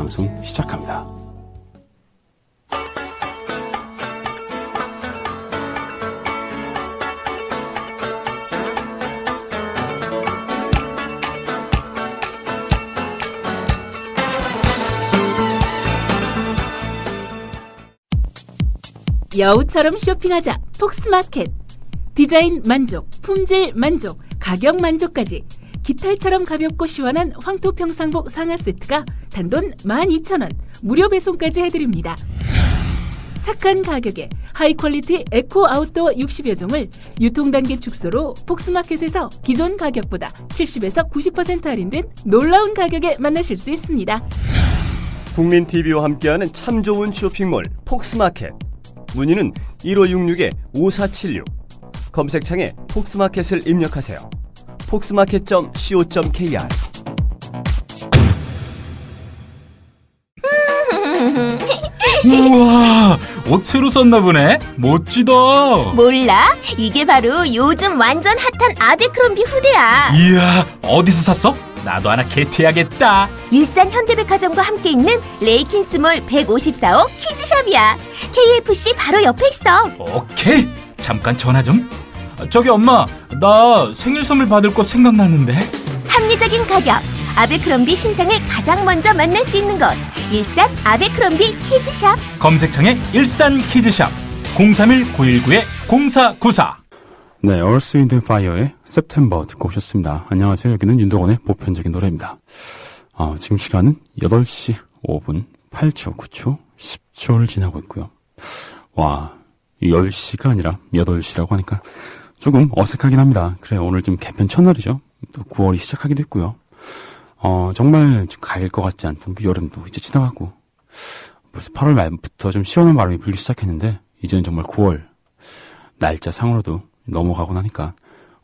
방송 시작합니다. 여우처럼 쇼핑하자 폭스마켓. 디자인 만족, 품질 만족, 가격 만족까지 깃털처럼 가볍고 시원한 황토평상복 상하 세트가 단돈 12,000원 무료 배송까지 해드립니다. 착한 가격에 하이퀄리티 에코 아웃도어 60여 종을 유통단계 축소로 폭스마켓에서 기존 가격보다 70에서 90% 할인된 놀라운 가격에 만나실 수 있습니다. 국민TV와 함께하는 참 좋은 쇼핑몰 폭스마켓. 문의는 1566-5476. 검색창에 폭스마켓을 입력하세요. 폭스마켓.co.kr. 우와, 옷 새로 샀나 보네. 멋지다. 몰라? 이게 바로 요즘 완전 핫한 아베크롬비 후드야. 이야, 어디서 샀어? 나도 하나 게트해야겠다. 일산 현대백화점과 함께 있는 레이킨스몰 154호 키즈샵이야. KFC 바로 옆에 있어. 오케이, 잠깐 전화 좀. 저기 엄마, 나 생일 선물 받을 거 생각났는데. 합리적인 가격, 아베크롬비 신상을 가장 먼저 만날 수 있는 곳, 일산 아베크롬비 키즈샵. 검색창에 일산 키즈샵 031-919-0494. 네, Earth, Wind, Fire의 September 듣고 오셨습니다. 안녕하세요. 여기는 윤도건의 보편적인 노래입니다. 지금 시간은 8시 5분 8초, 9초, 10초를 지나고 있고요. 와, 10시가 아니라 8시라고 하니까 조금 어색하긴 합니다. 그래, 오늘 좀 개편 첫날이죠. 또 9월이 시작하기도 했고요. 정말 가일 것 같지 않던 그 여름도 이제 지나가고, 벌써 8월 말부터 좀 시원한 바람이 불기 시작했는데, 이제는 정말 9월 날짜 상으로도 넘어가고 나니까,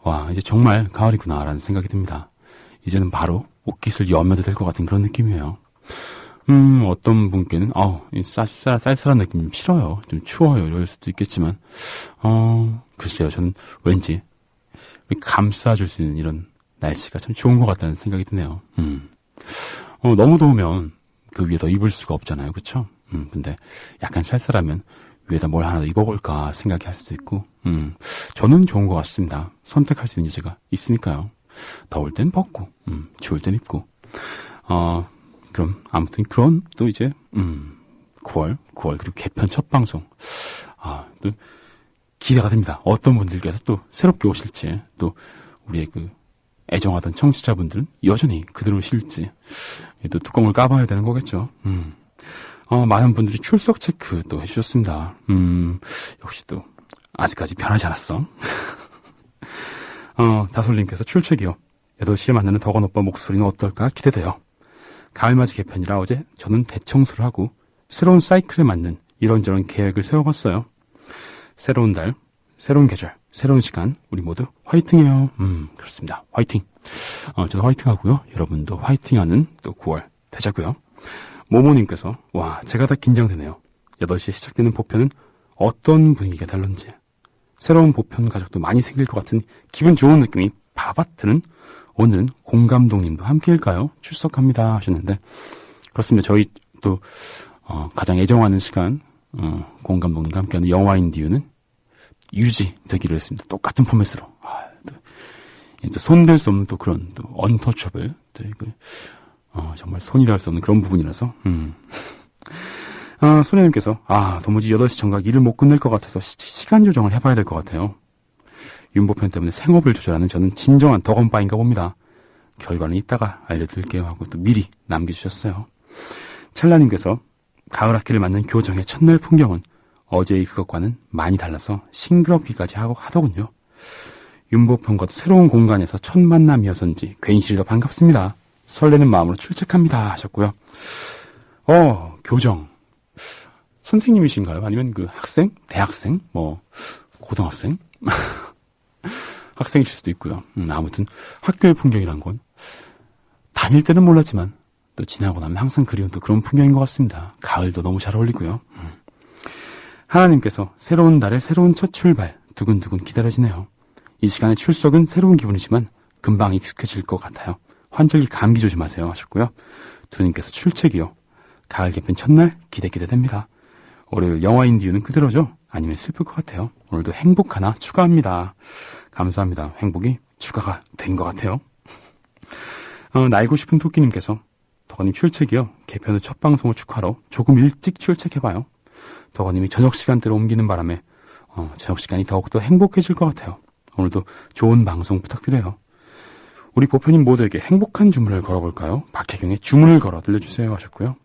와, 이제 정말 가을이구나라는 생각이 듭니다. 이제는 바로 옷깃을 여며도 될 것 같은 그런 느낌이에요. 어떤 분께는, 쌀쌀한 느낌 싫어요. 좀 추워요. 이럴 수도 있겠지만, 글쎄요. 저는 왠지 감싸줄 수 있는 이런 날씨가 참 좋은 것 같다는 생각이 드네요. 너무 더우면 그 위에 더 입을 수가 없잖아요. 그쵸? 근데 약간 쌀쌀하면 위에다 뭘 하나 더 입어볼까 생각이 할 수도 있고, 저는 좋은 것 같습니다. 선택할 수 있는 여지가 있으니까요. 더울 땐 벗고, 추울 땐 입고, 그럼, 아무튼, 그런, 또 이제, 9월, 그리고 개편 첫 방송. 또, 기대가 됩니다. 어떤 분들께서 또 새롭게 오실지, 또, 우리의 그, 애정하던 청취자분들은 여전히 그대로 오실지, 또 뚜껑을 까봐야 되는 거겠죠. 많은 분들이 출석 체크 또 해주셨습니다. 역시 또, 아직까지 변하지 않았어. 다솔님께서 출첵이요. 8시에 만나는 덕원 오빠 목소리는 어떨까 기대돼요. 가을맞이 개편이라 어제 저는 대청소를 하고 새로운 사이클에 맞는 이런저런 계획을 세워봤어요. 새로운 달, 새로운 계절, 새로운 시간, 우리 모두 화이팅해요. 그렇습니다. 화이팅. 저도 화이팅하고요. 여러분도 화이팅하는 또 9월 되자고요. 모모님께서 와, 제가 다 긴장되네요. 8시에 시작되는 보편은 어떤 분위기가 달런지. 새로운 보편 가족도 많이 생길 것 같은 기분 좋은 느낌이 바밭 드는 오늘은 공감독님도 함께일까요? 출석합니다 하셨는데, 그렇습니다. 저희 또 가장 애정하는 시간, 공감독님과 함께하는 영화인디유는 유지되기로 했습니다. 똑같은 포맷으로. 또 손댈 수 없는 또 그런 또 언터처블, 정말 손이 닿을 수 없는 그런 부분이라서. 소녀님께서 도무지 8시 정각 일을 못 끝낼 것 같아서 시간 조정을 해봐야 될 것 같아요. 윤보편 때문에 생업을 조절하는 저는 진정한 덕원바인가 봅니다. 결과는 이따가 알려드릴게요 하고 또 미리 남겨주셨어요. 찰나님께서 가을 학기를 맞는 교정의 첫날 풍경은 어제의 그것과는 많이 달라서 싱그럽기까지 하더군요. 윤보편과도 새로운 공간에서 첫 만남이어서인지 괜시리 더 반갑습니다. 설레는 마음으로 출첵합니다 하셨고요. 교정 선생님이신가요? 아니면 그 학생? 대학생? 고등학생? 학생이실 수도 있고요. 아무튼 학교의 풍경이란 건 다닐 때는 몰랐지만 또 지나고 나면 항상 그리운 또 그런 풍경인 것 같습니다. 가을도 너무 잘 어울리고요. 하나님께서 새로운 달의 새로운 첫 출발 두근두근 기다려지네요. 이 시간에 출석은 새로운 기분이지만 금방 익숙해질 것 같아요. 환절기 감기 조심하세요 하셨고요. 두님께서 출첵이요. 가을 개편 첫날 기대됩니다. 월요일 영화 인디유는 그대로죠? 아니면 슬플 것 같아요. 오늘도 행복 하나 추가합니다. 감사합니다. 행복이 추가가 된 것 같아요. 날고 싶은 토끼님께서 덕원님 출첵이요. 개편 후 첫 방송을 축하하러 조금 일찍 출첵해봐요. 덕원님이 저녁 시간대로 옮기는 바람에 저녁 시간이 더욱더 행복해질 것 같아요. 오늘도 좋은 방송 부탁드려요. 우리 보편님 모두에게 행복한 주문을 걸어볼까요? 박혜경의 주문을 걸어 들려주세요 하셨고요.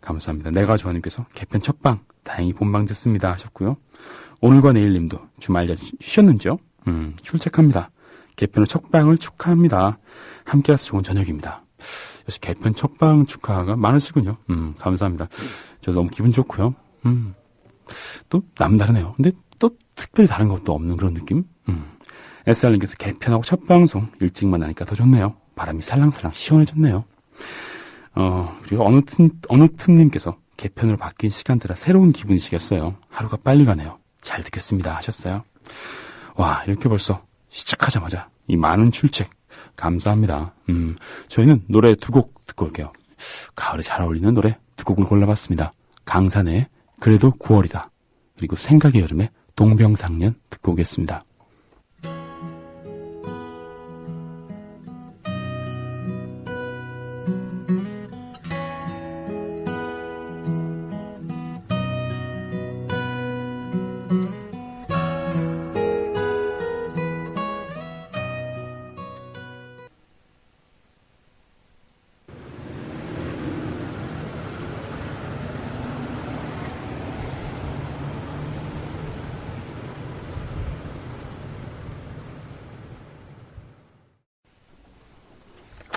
감사합니다. 내가 좋아님께서 개편 첫방 다행히 본방 듣습니다 하셨고요. 오늘과 내일님도 주말 쉬셨는지요? 출첵합니다. 개편 후 첫방을 축하합니다. 함께해서 좋은 저녁입니다. 역시 개편 첫방 축하가 많으시군요. 감사합니다. 저 너무 기분 좋고요. 또 남다르네요. 근데 또 특별히 다른 것도 없는 그런 느낌? SR님께서 개편하고 첫 방송 일찍 만나니까 더 좋네요. 바람이 살랑살랑 시원해졌네요. 그리고 어느 틈님께서 개편으로 바뀐 시간대라 새로운 기분이시겠어요. 하루가 빨리 가네요. 잘 듣겠습니다 하셨어요. 와, 이렇게 벌써 시작하자마자 이 많은 출첵 감사합니다. 저희는 노래 두 곡 듣고 올게요. 가을에 잘 어울리는 노래 두 곡을 골라봤습니다. 강산의 그래도 9월이다. 그리고 생각의 여름의 동병상련 듣고 오겠습니다.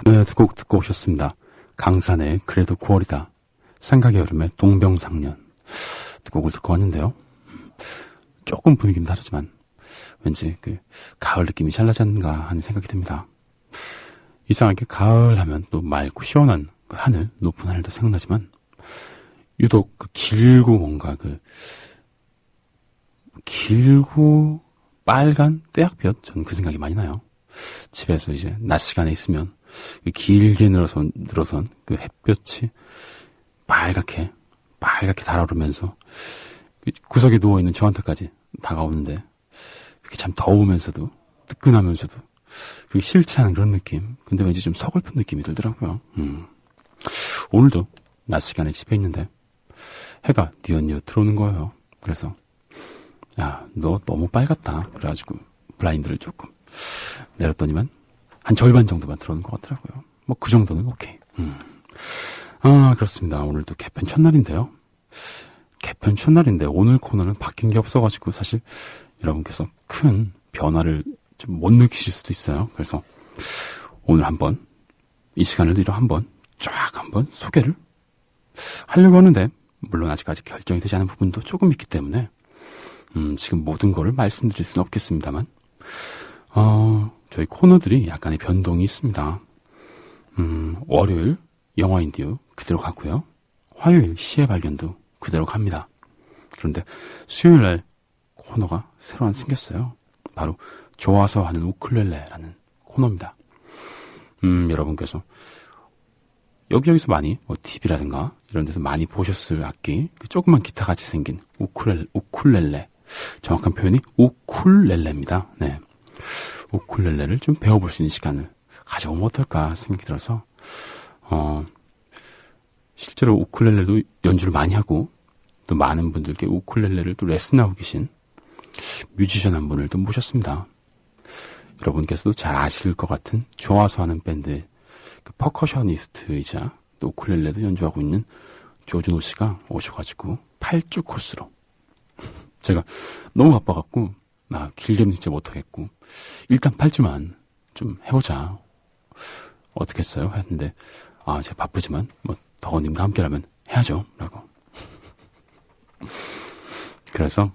네, 두 곡 듣고 오셨습니다. 강산의 그래도 9월이다. 생각의 여름의 동병상련 두 곡을 듣고 왔는데요. 조금 분위기는 다르지만 왠지 그 가을 느낌이 잘 나지 않는가 하는 생각이 듭니다. 이상하게 가을 하면 또 맑고 시원한 그 하늘, 높은 하늘도 생각나지만 유독 그 길고 뭔가 그 길고 빨간 떼약볕, 저는 그 생각이 많이 나요. 집에서 이제 낮 시간에 있으면 길게 늘어선 그 햇볕이 빨갛게 달아오르면서 구석에 누워있는 저한테까지 다가오는데 그게 참 더우면서도 뜨끈하면서도 그리고 싫지 않은 그런 느낌. 근데 왠지 좀 서글픈 느낌이 들더라고요. 오늘도 낮 시간에 집에 있는데 해가 뉘엿뉘엿 들어오는 거예요. 그래서 야, 너 너무 빨갛다. 그래가지고 블라인드를 조금 내렸더니만 한 절반 정도만 들어오는 것 같더라고요. 뭐 그 정도는 오케이. 그렇습니다. 오늘도 개편 첫날인데요. 개편 첫날인데 오늘 코너는 바뀐 게 없어가지고 사실 여러분께서 큰 변화를 좀 못 느끼실 수도 있어요. 그래서 오늘 한번 이 시간을 이뤄 한번 소개를 하려고 하는데 물론 아직까지 결정이 되지 않은 부분도 조금 있기 때문에 지금 모든 거를 말씀드릴 수는 없겠습니다만 저희 코너들이 약간의 변동이 있습니다. 월요일 영화 인디오 그대로 가고요. 화요일 시의 발견도 그대로 갑니다. 그런데 수요일날 코너가 새로 하나 생겼어요. 바로 좋아서 하는 우쿨렐레라는 코너입니다. 여러분께서 여기저기서 많이 TV라든가 이런 데서 많이 보셨을 악기, 그 조그만 기타같이 생긴 우쿨렐레. 정확한 표현이 우쿨렐레입니다. 네. 우쿨렐레를 좀 배워볼 수 있는 시간을 가져보면 어떨까 생각이 들어서 실제로 우쿨렐레도 연주를 많이 하고 또 많은 분들께 우쿨렐레를 또 레슨하고 계신 뮤지션 한 분을 또 모셨습니다. 여러분께서도 잘 아실 것 같은 좋아서 하는 밴드의 그 퍼커셔니스트이자 또 우쿨렐레도 연주하고 있는 조준호 씨가 오셔가지고 8주 코스로 제가 너무 바빠갖고 길게는 진짜 못하겠고 일단 8주만 좀 해보자. 어떻겠어요? 했는데 제가 바쁘지만 덕원님과 함께라면 해야죠 라고 그래서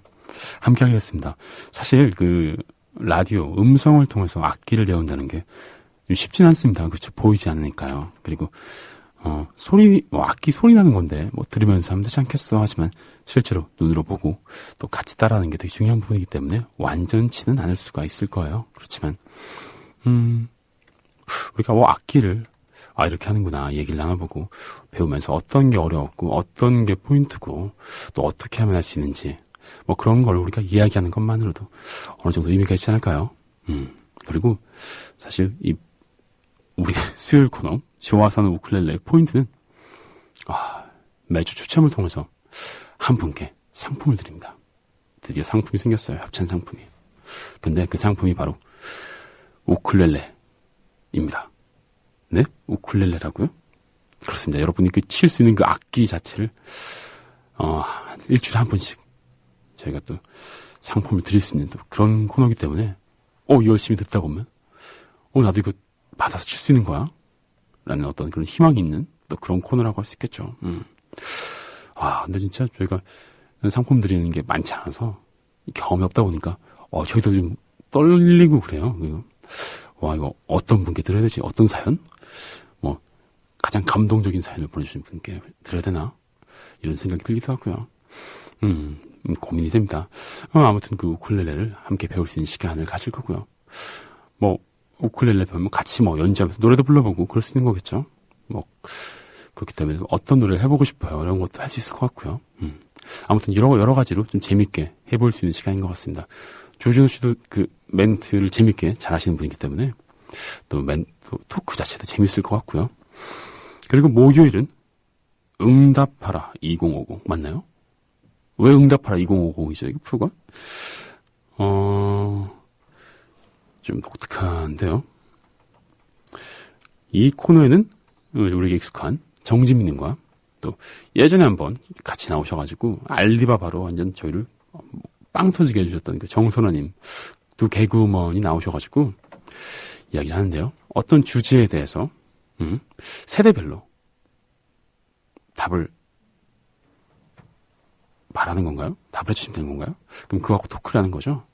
함께 하겠습니다. 사실 그 라디오 음성을 통해서 악기를 배운다는 게 쉽진 않습니다. 그렇죠? 보이지 않으니까요. 그리고 악기 소리 나는 건데 들으면서 하면 되지 않겠어 하지만 실제로 눈으로 보고 또 같이 따라하는 게 되게 중요한 부분이기 때문에 완전치는 않을 수가 있을 거예요. 그렇지만 우리가 악기를 이렇게 하는구나 얘기를 나눠보고 배우면서 어떤 게 어려웠고 어떤 게 포인트고 또 어떻게 하면 할 수 있는지 뭐 그런 걸 우리가 이야기하는 것만으로도 어느 정도 의미가 있지 않을까요? 그리고 사실 우리 수요일 코너 좋아서 하는 우쿨렐레의 포인트는 매주 추첨을 통해서 한 분께 상품을 드립니다. 드디어 상품이 생겼어요. 협찬 상품이. 근데 그 상품이 바로 우쿨렐레입니다. 네? 우쿨렐레라고요? 그렇습니다. 여러분이 칠 수 있는 그 악기 자체를 일주일에 한 번씩 저희가 또 상품을 드릴 수 있는 또 그런 코너이기 때문에 열심히 듣다 보면 나도 이거 받아서 칠 수 있는 거야? 라는 어떤 그런 희망이 있는 또 그런 코너라고 할 수 있겠죠. 근데 진짜 저희가 상품 드리는 게 많지 않아서 경험이 없다 보니까 저희도 좀 떨리고 그래요. 이거 어떤 분께 드려야 되지? 어떤 사연? 뭐 가장 감동적인 사연을 보내주신 분께 드려야 되나? 이런 생각이 들기도 하고요. 고민이 됩니다. 아무튼 그 우쿨렐레를 함께 배울 수 있는 시간을 가질 거고요. 뭐 우쿨렐레 배우면 같이 연주하면서 노래도 불러보고 그럴 수 있는 거겠죠. 그렇기 때문에 어떤 노래를 해보고 싶어요. 이런 것도 할 수 있을 것 같고요. 아무튼 여러 가지로 좀 재밌게 해볼 수 있는 시간인 것 같습니다. 조준호 씨도 그 멘트를 재밌게 잘 하시는 분이기 때문에 또 토크 자체도 재밌을 것 같고요. 그리고 목요일은 응답하라 2050 맞나요? 왜 응답하라 2050이죠? 이거 프로가? 좀 독특한데요. 이 코너에는 우리에게 익숙한 정지민님과 또 예전에 한번 같이 나오셔가지고 알리바바로 완전 저희를 빵 터지게 해주셨던 그 정선아님 두 개그우먼이 나오셔가지고 이야기를 하는데요. 어떤 주제에 대해서 세대별로 답을 말하는 건가요? 답을 해주시면 되는 건가요? 그럼 그거하고 토크를 하는 거죠.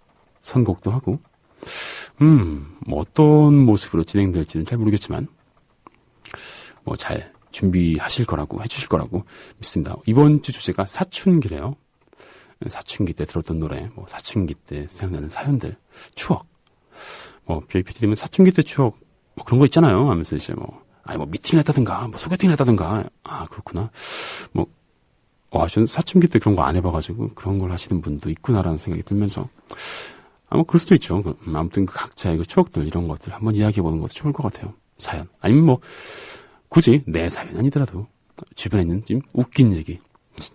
선곡도 하고 어떤 모습으로 진행될지는 잘 모르겠지만 잘 준비하실 거라고 해주실 거라고 믿습니다. 이번 주 주제가 사춘기래요. 사춘기 때 들었던 노래, 사춘기 때 생각나는 사연들, 추억. PPT면 사춘기 때 추억, 그런 거 있잖아요. 하면서 이제 미팅을 했다든가, 소개팅을 했다든가. 그렇구나. 저는 사춘기 때 그런 거 안 해봐가지고 그런 걸 하시는 분도 있구나라는 생각이 들면서 그럴 수도 있죠. 아무튼 각자의 그 추억들, 이런 것들 한번 이야기해보는 것도 좋을 것 같아요. 사연. 아니면 굳이 내 사연 아니더라도 주변에 있는 좀 웃긴 얘기,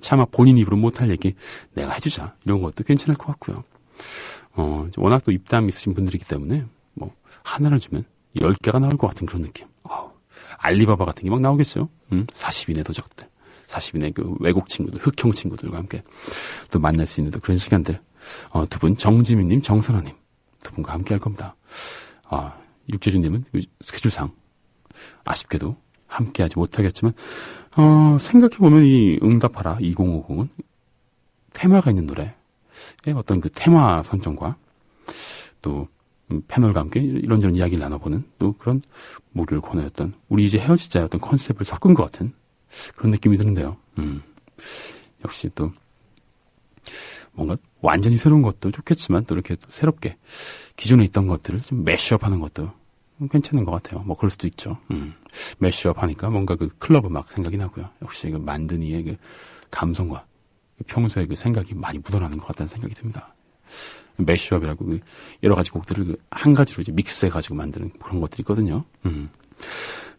차마 본인 입으로 못할 얘기 내가 해주자, 이런 것도 괜찮을 것 같고요. 워낙 또 입담 있으신 분들이기 때문에 하나를 주면 10개가 나올 것 같은 그런 느낌. 알리바바 같은 게 막 나오겠죠. 40인의 도적들, 40인의 그 외국 친구들, 흑형 친구들과 함께 또 만날 수 있는 또 그런 시간들. 두 분, 정지민님, 정선아님 두 분과 함께 할 겁니다. 육재준님은 스케줄상 아쉽게도 함께하지 못하겠지만 생각해보면 이 응답하라 2050은 테마가 있는 노래의 어떤 그 테마 선정과 또 패널과 함께 이런저런 이야기를 나눠보는 또 그런 목요일 코너였던 우리 이제 헤어지자의 어떤 컨셉을 섞은 것 같은 그런 느낌이 드는데요. 역시 또 뭔가 완전히 새로운 것도 좋겠지만 또 이렇게 또 새롭게 기존에 있던 것들을 좀 매시업하는 것도 괜찮은 것 같아요. 그럴 수도 있죠. 매시업 하니까 뭔가 그 클럽 음악 생각이 나고요. 역시 그 만든 이의 그 감성과 평소에 그 생각이 많이 묻어나는 것 같다는 생각이 듭니다. 매시업이라고 그 여러 가지 곡들을 한 가지로 이제 믹스해가지고 만드는 그런 것들이 있거든요.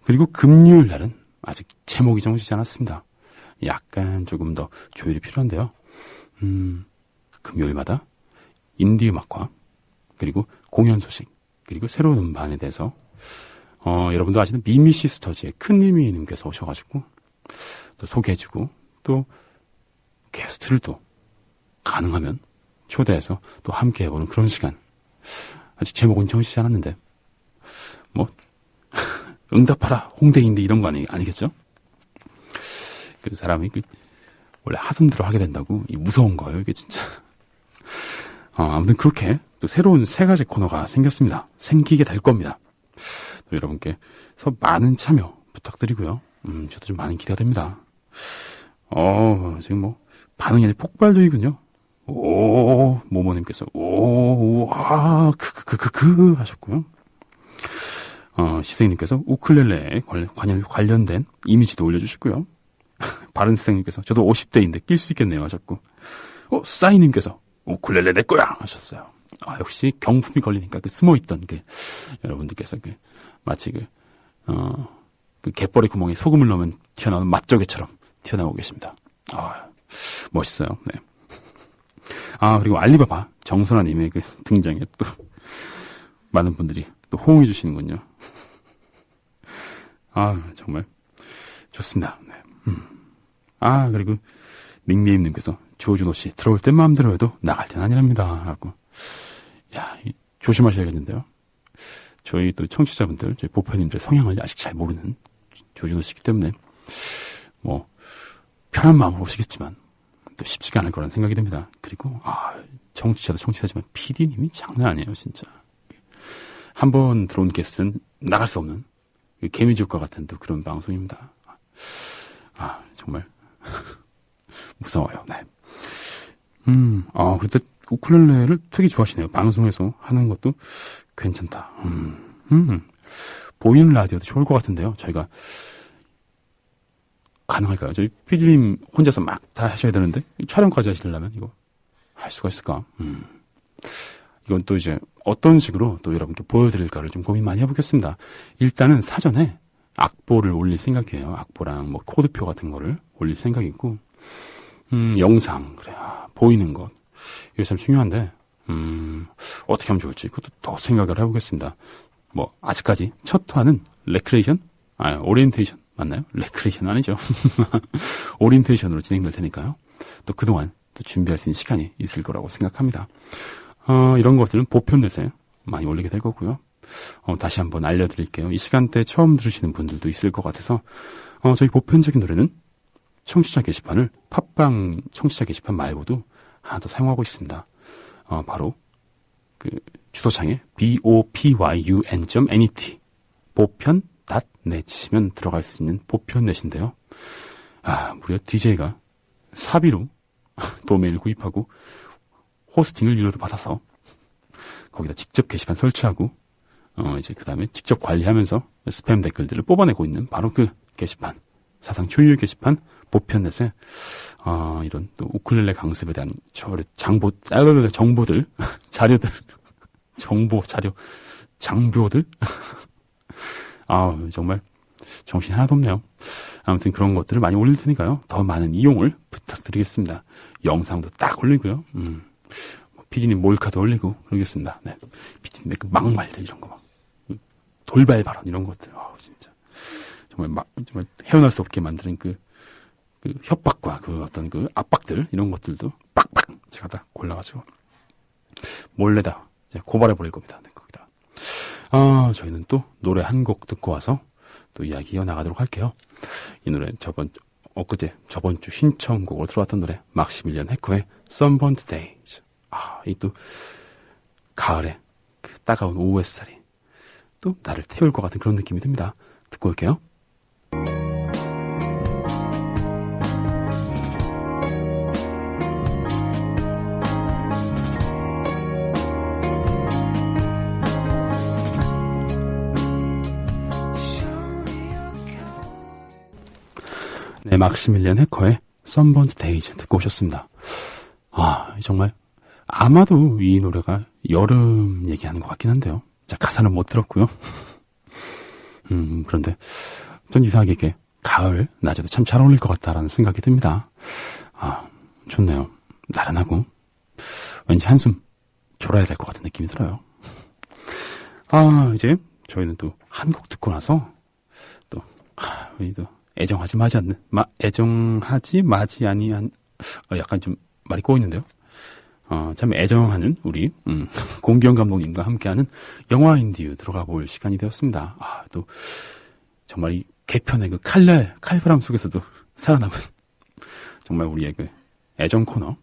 그리고 금요일 날은 아직 제목이 정해지지 않았습니다. 약간 조금 더 조율이 필요한데요. 금요일마다 인디 음악과 그리고 공연 소식 그리고 새로운 음반에 대해서 여러분도 아시는 미미 시스터즈의 큰미미님께서 오셔가지고 또 소개해주고 또 게스트를 또 가능하면 초대해서 또 함께 해보는 그런 시간. 아직 제목은 정해지지 않았는데 응답하라 홍대인데 이런 거 아니겠죠? 그 사람이 원래 하던 대로 하게 된다고 무서운 거예요 이게 진짜. 아무튼 그렇게 또 새로운 세 가지 코너가 생기게 될 겁니다. 또 여러분께서 많은 참여 부탁드리고요. 저도 좀 많은 기대가 됩니다. 지금 반응이 아주 폭발적이군요. 모모님께서 우와 크크크크크 하셨고요. 시생님께서 우쿨렐레에 관련된 이미지도 올려주시고요. 바른세상님께서 저도 50대인데 낄 수 있겠네요 하셨고, 싸이님께서 우쿨렐레 내 거야 하셨어요. 역시 경품이 걸리니까 숨어있던 여러분들께서 마치 갯벌의 구멍에 소금을 넣으면 튀어나오는 맛조개처럼 튀어나오고 계십니다. 멋있어요. 네. 그리고 알리바바 정선아님의 등장에 또 많은 분들이 또 호응해 주시는군요. 정말 좋습니다. 네. 그리고 닉네임님께서 조준호 씨 들어올 땐 마음대로 해도 나갈 땐 아니랍니다 하고, 조심하셔야겠는데요. 저희 또 청취자분들, 저희 보편님들 성향을 아직 잘 모르는 조준호 씨이기 때문에 편한 마음으로 오시겠지만 또 쉽지가 않을 거라는 생각이 듭니다. 그리고 청취자도 청취자지만 PD님이 장난 아니에요 진짜. 한번 들어온 게스트는 나갈 수 없는 개미지옥과 같은 또 그런 방송입니다. 정말 무서워요. 네. 그때 우쿨렐레를 되게 좋아하시네요. 방송에서 하는 것도 괜찮다. 보이는 라디오도 좋을 것 같은데요. 저희가 가능할까요? 저희 PD님 혼자서 막 다 하셔야 되는데 촬영까지 하시려면 이거 할 수가 있을까? 이건 또 이제 어떤 식으로 또 여러분께 보여드릴까를 좀 고민 많이 해보겠습니다. 일단은 사전에 악보를 올릴 생각이에요. 악보랑 코드표 같은 거를 올릴 생각이고, 영상, 보이는 것. 이게 참 중요한데, 어떻게 하면 좋을지 그것도 더 생각을 해보겠습니다. 아직까지 첫 화는 오리엔테이션 맞나요? 레크레이션 아니죠. 오리엔테이션으로 진행될 테니까요. 또 그동안 또 준비할 수 있는 시간이 있을 거라고 생각합니다. 이런 것들은 보편넷에 많이 올리게 될 거고요. 다시 한번 알려드릴게요. 이 시간대 처음 들으시는 분들도 있을 것 같아서, 저희 보편적인 노래는 청취자 게시판을 팟빵 청취자 게시판 말고도 하나 더 사용하고 있습니다. 바로 주소창에 bopyn.net 보편.net 치시면 들어갈 수 있는 보편넷인데요. 무려 DJ가 사비로 도메인을 구입하고 호스팅을 유료로 받아서 거기다 직접 게시판 설치하고 그 다음에 직접 관리하면서 스팸 댓글들을 뽑아내고 있는 바로 그 게시판, 사상 초유의 게시판 보편넷에 이런 또 우쿨렐레 강습에 대한 정보들, 자료들, 장교들 정말 정신이 하나도 없네요. 아무튼 그런 것들을 많이 올릴 테니까요. 더 많은 이용을 부탁드리겠습니다. 영상도 딱 올리고요. PD님 몰카도 올리고 그러겠습니다. 네. PD님의 막말들 이런 거 돌발 발언 이런 것들 진짜 정말 헤어날 수 없게 만드는 그 협박과 어떤 압박들 이런 것들도 빡빡 제가 다 골라가지고 몰래 다 고발해버릴 겁니다. 네, 거기다. 저희는 또 노래 한 곡 듣고 와서 또 이야기 이어나가도록 할게요. 이 노래 저번 주 신청곡으로 들어왔던 노래 막시밀리언 해커의 Sunburned Days. 이 또 가을에 따가운 오후 햇살이 또 나를 태울 것 같은 그런 느낌이 듭니다. 듣고 올게요. 네, 막시밀리언 해커의 Sunburned Days 듣고 오셨습니다. 정말 아마도 이 노래가 여름 얘기하는 것 같긴 한데요. 가사는 못 들었고요. 그런데 전 이상하게 이렇게 가을 낮에도 참 잘 어울릴 것 같다라는 생각이 듭니다. 좋네요. 나른하고 왠지 한숨 졸아야 될 것 같은 느낌이 들어요. 이제 저희는 또 한 곡 듣고 나서 또 우리도 애정하지 마지 아니한 약간 좀 말이 꼬이는데요. 참 애정하는 우리 공기영 감독님과 함께하는 영화 인디유 들어가 볼 시간이 되었습니다. 또 정말 이 개편의 칼바람 속에서도 살아남은 정말 우리의 애정 코너.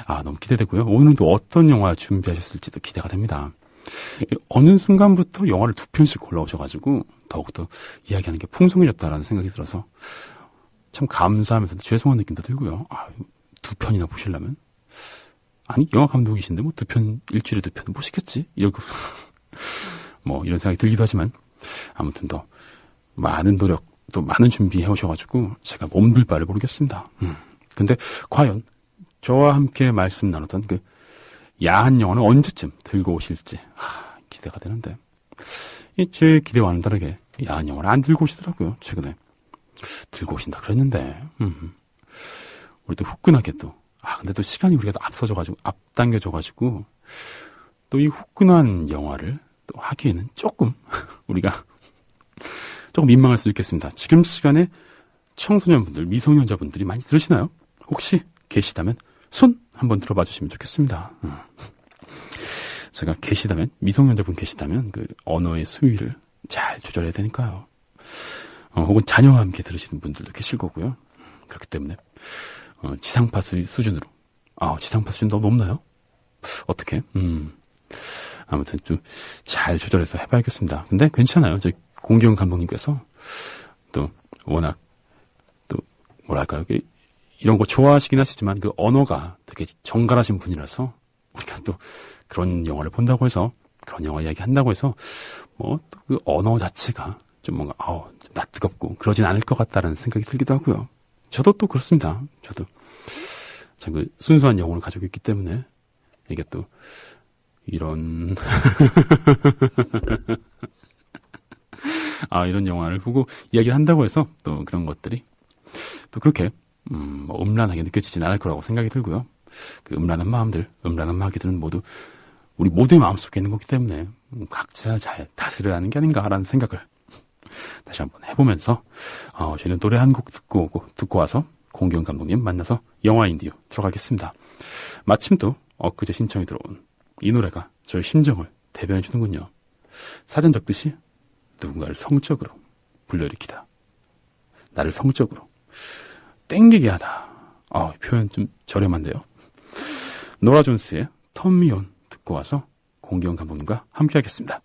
너무 기대되고요. 오늘은 또 어떤 영화 준비하셨을지도 기대가 됩니다. 어느 순간부터 영화를 2편씩 골라오셔가지고 더욱더 이야기하는 게 풍성해졌다라는 생각이 들어서 참 감사하면서도 죄송한 느낌도 들고요. 2편이나 보시려면 영화 감독이신데 2편 일주일에 2편은 보시겠지? 이러고 뭐 이런 생각이 들기도 하지만 아무튼 더 많은 노력 또 많은 준비해 오셔가지고 제가 몸둘 바를 모르겠습니다. 근데 과연 저와 함께 말씀 나눴던 그 야한 영화는 언제쯤 들고 오실지 기대가 되는데 제 기대와는 다르게 야한 영화를 안 들고 오시더라고요. 최근에 들고 오신다 그랬는데 우리 또 후끈하게 또 근데 또 시간이 우리가 또 앞당겨져가지고 또 이 후끈한 영화를 또 하기에는 조금 우리가 조금 민망할 수도 있겠습니다. 지금 시간에 청소년분들, 미성년자분들이 많이 들으시나요? 혹시 계시다면 손 한번 들어봐 주시면 좋겠습니다. 제가 계시다면, 미성년자분 계시다면 그 언어의 수위를 잘 조절해야 되니까요. 혹은 자녀와 함께 들으시는 분들도 계실 거고요. 그렇기 때문에 지상파 수준으로 지상파 수준 너무 높나요? 어떻게? 아무튼 좀 잘 조절해서 해봐야겠습니다. 근데 괜찮아요. 저희 공기영 감독님께서 또 워낙 또 뭐랄까요, 이런 거 좋아하시긴 하시지만 그 언어가 되게 정갈하신 분이라서 우리가 또 그런 영화를 본다고 해서 그런 영화 이야기 한다고 해서 뭐 또 그 언어 자체가 좀 뭔가 좀 낯뜨겁고 그러진 않을 것 같다는 생각이 들기도 하고요. 저도 또 그렇습니다. 저도 참 그 순수한 영혼을 가지고 있기 때문에 이게 또 이런 이런 영화를 보고 이야기를 한다고 해서 또 그런 것들이 또 그렇게 뭐 음란하게 느껴지진 않을 거라고 생각이 들고요. 그 음란한 마음들, 음란한 마귀들은 모두 우리 모두의 마음속에 있는 거기 때문에 각자 잘 다스려야 하는 게 아닌가라는 생각을 다시 한번 해보면서 저희는 노래 한 곡 듣고 와서 공기영 감독님 만나서 영화 인디오 들어가겠습니다. 마침 또 엊그제 신청이 들어온 이 노래가 저의 심정을 대변해 주는군요. 사전 적듯이 누군가를 성적으로 불러일으키다. 나를 성적으로 땡기게 하다. 표현 좀 저렴한데요. 노라 존스의 Turn Me On 듣고 와서 공기영 감독님과 함께 하겠습니다.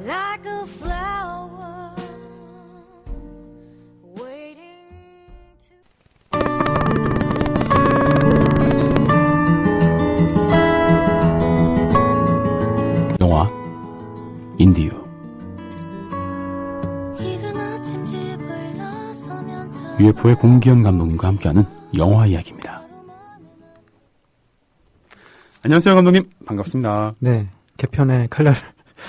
Like a flower waiting to 영화 인디오. 이른 아침 집을 나서면 UFO의 공기현 감독님과 함께하는 영화 이야기입니다. 안녕하세요, 감독님. 반갑습니다. 네, 개편의 칼날을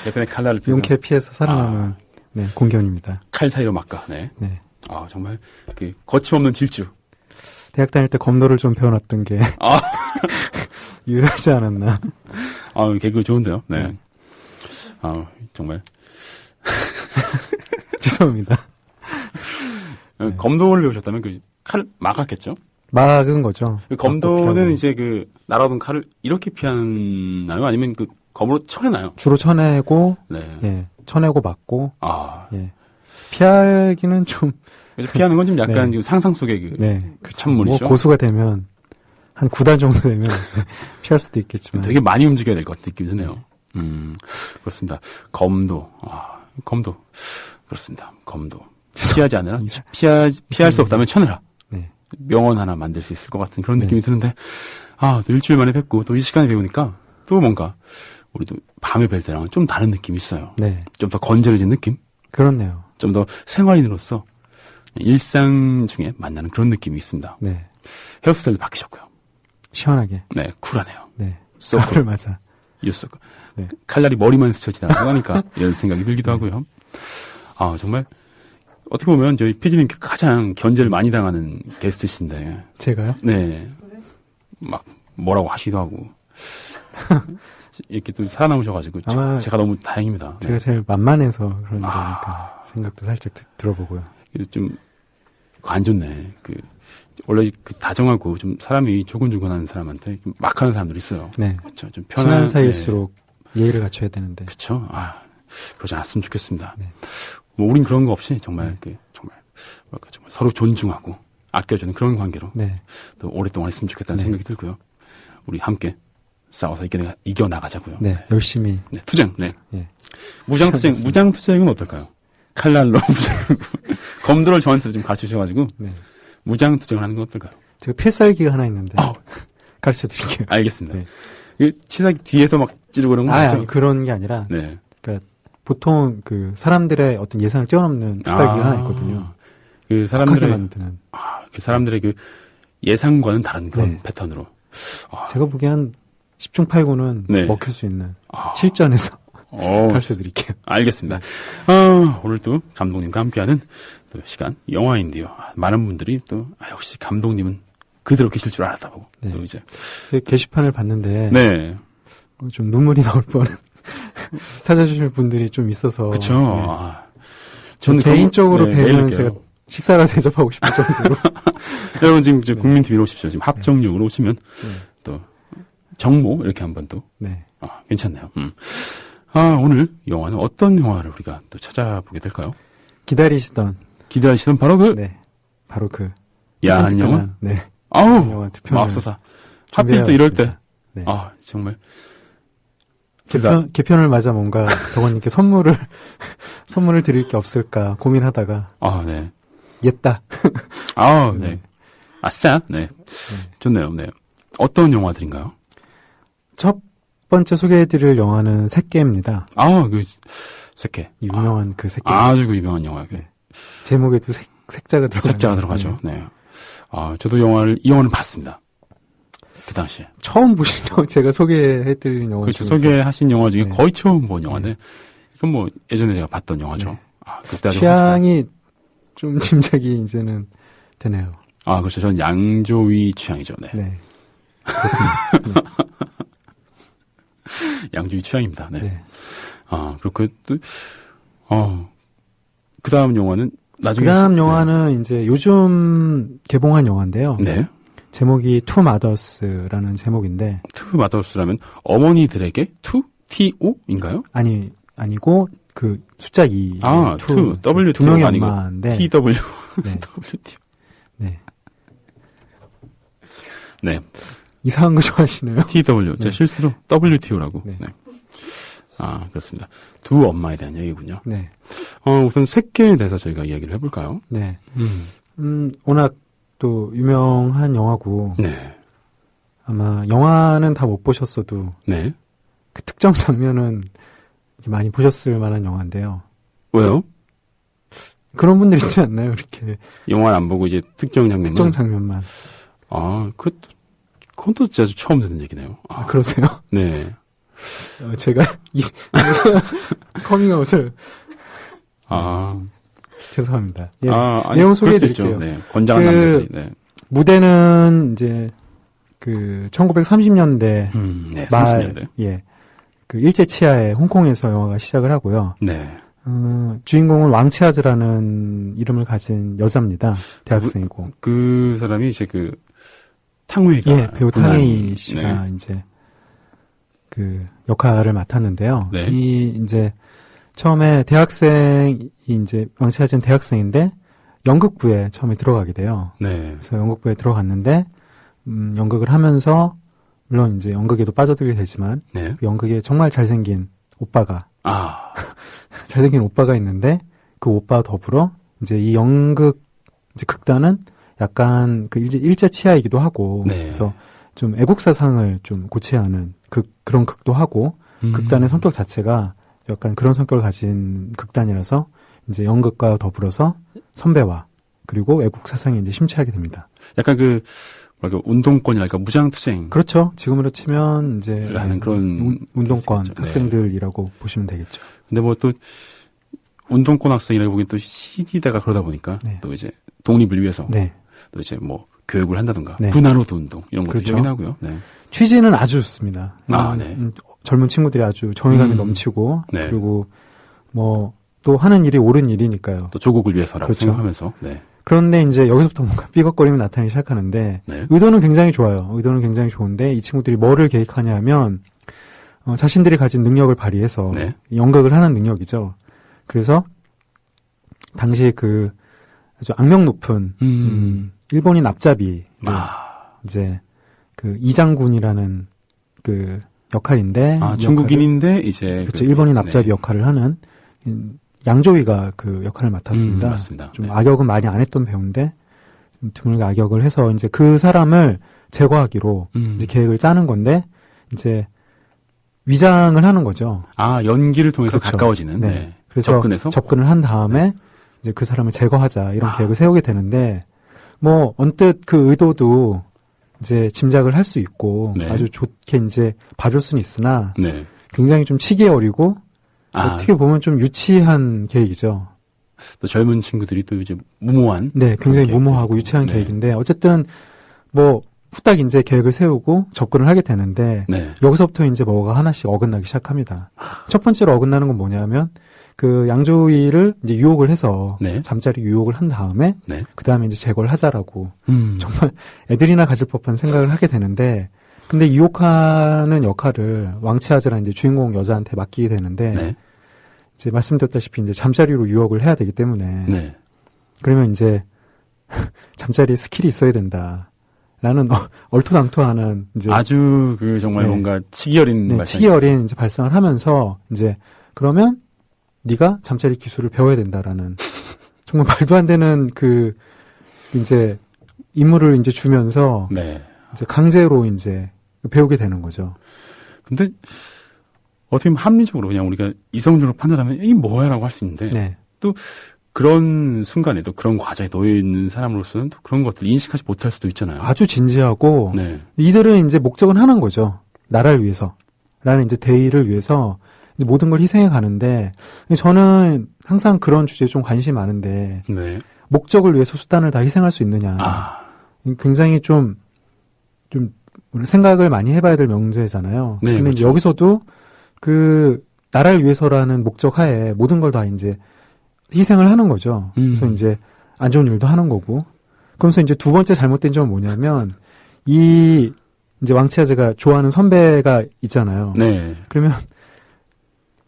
대편의 칼날을 피해서 용케 피해서 살아남은 네, 공기현입니다. 칼 사이로 막가. 네. 네. 정말 그 거침없는 질주. 대학 다닐 때 검도를 좀 배워놨던 게 유효하지 않았나. 개그 좋은데요. 네. 정말 죄송합니다. 검도를 배우셨다면 그 칼을 막았겠죠? 막은 거죠. 그 검도는 이제 그 날아오던 칼을 이렇게 피하나요? 아니면 그 검으로 쳐내나요? 주로 쳐내고, 네. 예, 쳐내고 맞고, 아, 예. 피하기는 좀, 그래서 피하는 건 좀 약간 네. 지금 상상 속의 그 네. 찬물이죠. 뭐 고수가 되면, 한 9단 정도 되면 이제 피할 수도 있겠지만. 되게 많이 움직여야 될 것 같은 느낌이 드네요. 그렇습니다. 검도, 검도. 그렇습니다. 검도. 피하지 않으라. 피할 수 없다면 쳐내라. 네. 명언 하나 만들 수 있을 것 같은 그런 네. 느낌이 드는데, 또 일주일 만에 뵙고, 또 이 시간에 배우니까, 또 뭔가, 우리도 밤에 뵐 때랑은 좀 다른 느낌이 있어요. 네. 좀 더 건전해진 느낌? 그렇네요. 좀 더 생활인으로서 일상 중에 만나는 그런 느낌이 있습니다. 네. 헤어스타일도 바뀌셨고요. 시원하게. 네, 쿨하네요. 네. 쏘. 가을 맞아. 유쏘. 네. 칼날이 머리만 스쳐지나고 하니까 이런 생각이 들기도 하고요. 정말 어떻게 보면 저희 PD님께 가장 견제를 많이 당하는 게스트신데, 제가요? 네, 막 뭐라고 하시기도 하고 이렇게 또 살아남으셔가지고 아마 제가 너무 다행입니다. 네. 제가 제일 만만해서 그런 거니까 생각도 살짝 들어보고요. 그래서 좀 안 좋네. 원래 다정하고 좀 사람이 조근조근한 사람한테 좀 막 하는 사람들이 있어요. 네. 그렇죠. 좀 친한 사이일수록 예의를 갖춰야 되는데. 그렇죠. 그러지 않았으면 좋겠습니다. 네. 뭐 우린 그런 거 없이 정말 정말 서로 존중하고 아껴주는 그런 관계로 네. 또 오랫동안 했으면 좋겠다는 네. 생각이 들고요. 우리 함께 싸워서 이겨 나가자고요. 네. 열심히. 네, 투쟁. 네. 예. 무장투쟁은 어떨까요? 칼날로 검도를 저한테 좀 가르치셔가지고 네. 무장투쟁을 하는 건 어떨까요? 제가 필살기가 하나 있는데 어. 가르쳐 드릴게요. 알겠습니다. 네. 이 치사기 뒤에서 막 찌르고 그런 거 아니죠? 아니, 그런 게 아니라 네. 보통 그 사람들의 어떤 예상을 뛰어넘는 필살기가 하나 있거든요. 그 착하게 사람들의 만드는. 그 사람들의 그 예상과는 다른 그런 네. 패턴으로. 제가 보기엔 10중 8구는 네. 먹힐 수 있는 실전에서 가르쳐 드릴게요. 알겠습니다. 오늘 또 감독님과 함께하는 또 시간 영화인데요. 많은 분들이 또 역시 감독님은 그대로 계실 줄 알았다고. 네. 또 이제 제 게시판을 봤는데 네. 좀 눈물이 나올 뻔한 찾아주실 분들이 좀 있어서 그렇죠. 네. 저는 개인적으로 네, 매일 뵈면 느껴요. 제가 식사를 대접하고 싶을 정도로 여러분 지금 국민 TV로 오십시오. 지금 합정역으로 오시면 또 정모 이렇게 한번 또 네. 괜찮네요. 오늘 영화는 어떤 영화를 우리가 또 찾아보게 될까요? 기다리시던 기대하시던 바로 네. 바로 그 야한 영화. 뜨끈뜨끈한, 네. 아우 영화 두 편을 맙소사. 하필 또 이럴 때. 준비해왔습니다. 네. 정말. 개편을 맞아 뭔가 덕원님께 선물을 드릴 게 없을까 고민하다가 네. 옛다. 네. 아싸. 네. 좋네요. 네. 어떤 영화들인가요? 첫 번째 소개해드릴 영화는 새끼입니다. 그 새끼. 유명한 그 새끼. 아주 그 유명한 영화. 네. 제목에도 색자가 들어가죠. 색자가 들어가죠. 네. 저도 이 영화는 봤습니다. 그 당시에. 처음 보신 제가 소개해드린 영화 그렇죠. 중에서. 소개하신 영화 중에 네. 거의 처음 본 영화인데, 이건 뭐 예전에 제가 봤던 영화죠. 네. 그때 아주 취향이 좀 짐작이 이제는 되네요. 그렇죠. 전 양조위 취향이죠. 네. 네. 양조위 취향입니다. 네. 네. 그리고 또, 그 다음 영화는 나중에. 그 다음 영화는 이제 요즘 개봉한 영화인데요. 네. 제목이 투 마더스라는 제목인데. 투 마더스라면 어머니들에게 T-O-인가요? 아니고 그 숫자 2. 투, W, 두 명의 아니고 엄마인데. T-W. 네. WT. 네. 네. 이상한 거 좋아하시나요? T-W. 제가 실수로 WTO라고. 네. 네. 그렇습니다. 두 엄마에 대한 얘기군요. 네. 우선 새끼에 대해서 저희가 이야기를 해볼까요? 네. 워낙 또 유명한 영화고. 네. 아마 영화는 다 못 보셨어도. 네. 그 특정 장면은 많이 보셨을 만한 영화인데요. 왜요? 그런 분들 있지 않나요? 이렇게. 영화를 안 보고 이제 특정 장면만. 그건 또 진짜 처음 듣는 얘기네요. 그러세요? 네. 제가 커밍아웃을 죄송합니다. 예. 내용 소개해드릴게요. 네. 건장한 남자들이. 네. 무대는 이제 그 1930년대 네. 말 30년대. 예. 그 일제 치하에 홍콩에서 영화가 시작을 하고요. 네. 주인공은 왕치아즈라는 이름을 가진 여자입니다. 대학생이고. 그 사람이 이제 그 탕웨이가 예, 배우 탕웨이 씨가 네. 이제 그 역할을 맡았는데요. 네. 이제 처음에 대학생이 이제 왕치아즈는 대학생인데 연극부에 처음에 들어가게 돼요. 네. 그래서 연극부에 들어갔는데 연극을 하면서 물론 이제 연극에도 빠져들게 되지만 네. 그 연극에 정말 잘생긴 오빠가 잘생긴 오빠가 있는데 그 오빠와 더불어 이제 이 연극 이제 극단은 약간 그 일제 치하이기도 하고 네. 그래서 좀 애국사상을 좀 고취하는 그런 극도 하고 극단의 성격 자체가 약간 그런 성격을 가진 극단이라서 이제 연극과 더불어서 선배와 그리고 애국사상에 이제 심취하게 됩니다. 약간 그 운동권이랄까 무장투쟁. 그렇죠. 지금으로 치면 이제 하는 그런 운동권 네. 학생들이라고 보시면 되겠죠. 근데 뭐 또 운동권 학생이라고 보기엔 또 시기대가 그러다 보니까 네. 또 이제 독립을 위해서 네. 또 이제 뭐 교육을 한다든가 네. 분화로드 운동 이런 것도 그렇죠. 기억이 나고요. 네. 취지는 아주 좋습니다. 네. 젊은 친구들이 아주 정의감이 넘치고 네. 그리고 뭐 또 하는 일이 옳은 일이니까요. 또 조국을 위해서라고 그렇죠. 생각하면서. 네. 그런데 이제 여기서부터 뭔가 삐걱거림이 나타나기 시작하는데 네. 의도는 굉장히 좋아요. 의도는 굉장히 좋은데 이 친구들이 뭐를 계획하냐 하면 자신들이 가진 능력을 발휘해서 네. 연극을 하는 능력이죠. 그래서 당시 그 아주 악명 높은 일본인 앞잡이 이제 그 이장군이라는 그 역할인데 중국인인데 이제 그렇죠. 일본인 앞잡이 네. 역할을 하는 양조위가 그 역할을 맡았습니다. 맞습니다. 좀 네. 악역은 많이 안 했던 배우인데 드물게 악역을 해서 이제 그 사람을 제거하기로 이제 계획을 짜는 건데 이제 위장을 하는 거죠. 아, 연기를 통해서 그렇죠. 가까워지는. 네. 네. 그래서 접근해서 접근을 한 다음에 이제 그 사람을 제거하자 이런 계획을 세우게 되는데 뭐 언뜻 그 의도도 이제 짐작을 할 수 있고 네. 아주 좋게 이제 봐줄 수는 있으나 네. 굉장히 좀 치기 어리고 어떻게 보면 좀 유치한 계획이죠. 또 젊은 친구들이 또 이제 무모한. 네, 굉장히 계획들이 무모하고 있고. 유치한 네. 계획인데 어쨌든 뭐 후딱 이제 계획을 세우고 접근을 하게 되는데 네. 여기서부터 이제 뭐가 하나씩 어긋나기 시작합니다. 첫 번째로 어긋나는 건 뭐냐면 그 양조위를 이제 유혹을 해서 네. 잠자리 유혹을 한 다음에 네. 그 다음에 이제 제거를 하자라고 정말. 애들이나 가질 법한 생각을 하게 되는데 근데 유혹하는 역할을 왕치아즈라는 이제 주인공 여자한테 맡기게 되는데 네. 이제 말씀드렸다시피 이제 잠자리로 유혹을 해야 되기 때문에 네. 그러면 이제 잠자리 스킬이 있어야 된다라는 얼토당토하는 이제 아주 그 정말 네. 뭔가 치기 어린 네, 말씀. 치기 어린 이제 발상을 하면서 이제 그러면 네가 잠자리 기술을 배워야 된다라는 정말 말도 안 되는 그 이제 임무를 이제 주면서 네. 이제 강제로 이제 배우게 되는 거죠. 근데 어떻게 보면 합리적으로 그냥 우리가 이성적으로 판단하면 이게 뭐야라고 할 수 있는데 네, 그런 순간에도 그런 과정에 놓여 있는 사람으로서는 또 그런 것들 인식하지 못할 수도 있잖아요. 아주 진지하고 네. 이들은 이제 목적은 하나인 거죠. 나라를 위해서라는 이제 대의를 위해서 이제 모든 걸 희생해 가는데 저는 항상 그런 주제에 좀 관심이 많은데 네. 목적을 위해서 수단을 다 희생할 수 있느냐. 아. 굉장히 좀 우리 생각을 많이 해봐야 될 명제잖아요. 네, 근데 이제 그렇죠. 여기서도 그 나라를 위해서라는 목적 하에 모든 걸 다 이제 희생을 하는 거죠. 그래서 이제 안 좋은 일도 하는 거고. 그러면서 이제 두 번째 잘못된 점은 뭐냐면 이 이제 왕치아제가 좋아하는 선배가 있잖아요. 네. 그러면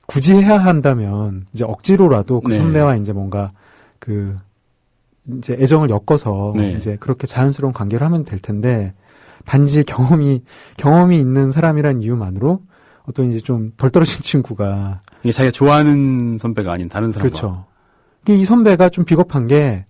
굳이 해야 한다면 이제 억지로라도 그 네. 선배와 이제 뭔가 그 이제 애정을 엮어서 네. 이제 그렇게 자연스러운 관계를 하면 될 텐데 단지 경험이 있는 사람이란 이유만으로 어떤 이제 좀 덜 떨어진 친구가 이게 자기가 좋아하는 선배가 아닌 다른 사람과. 그렇죠. 이 선배가 좀 비겁한 게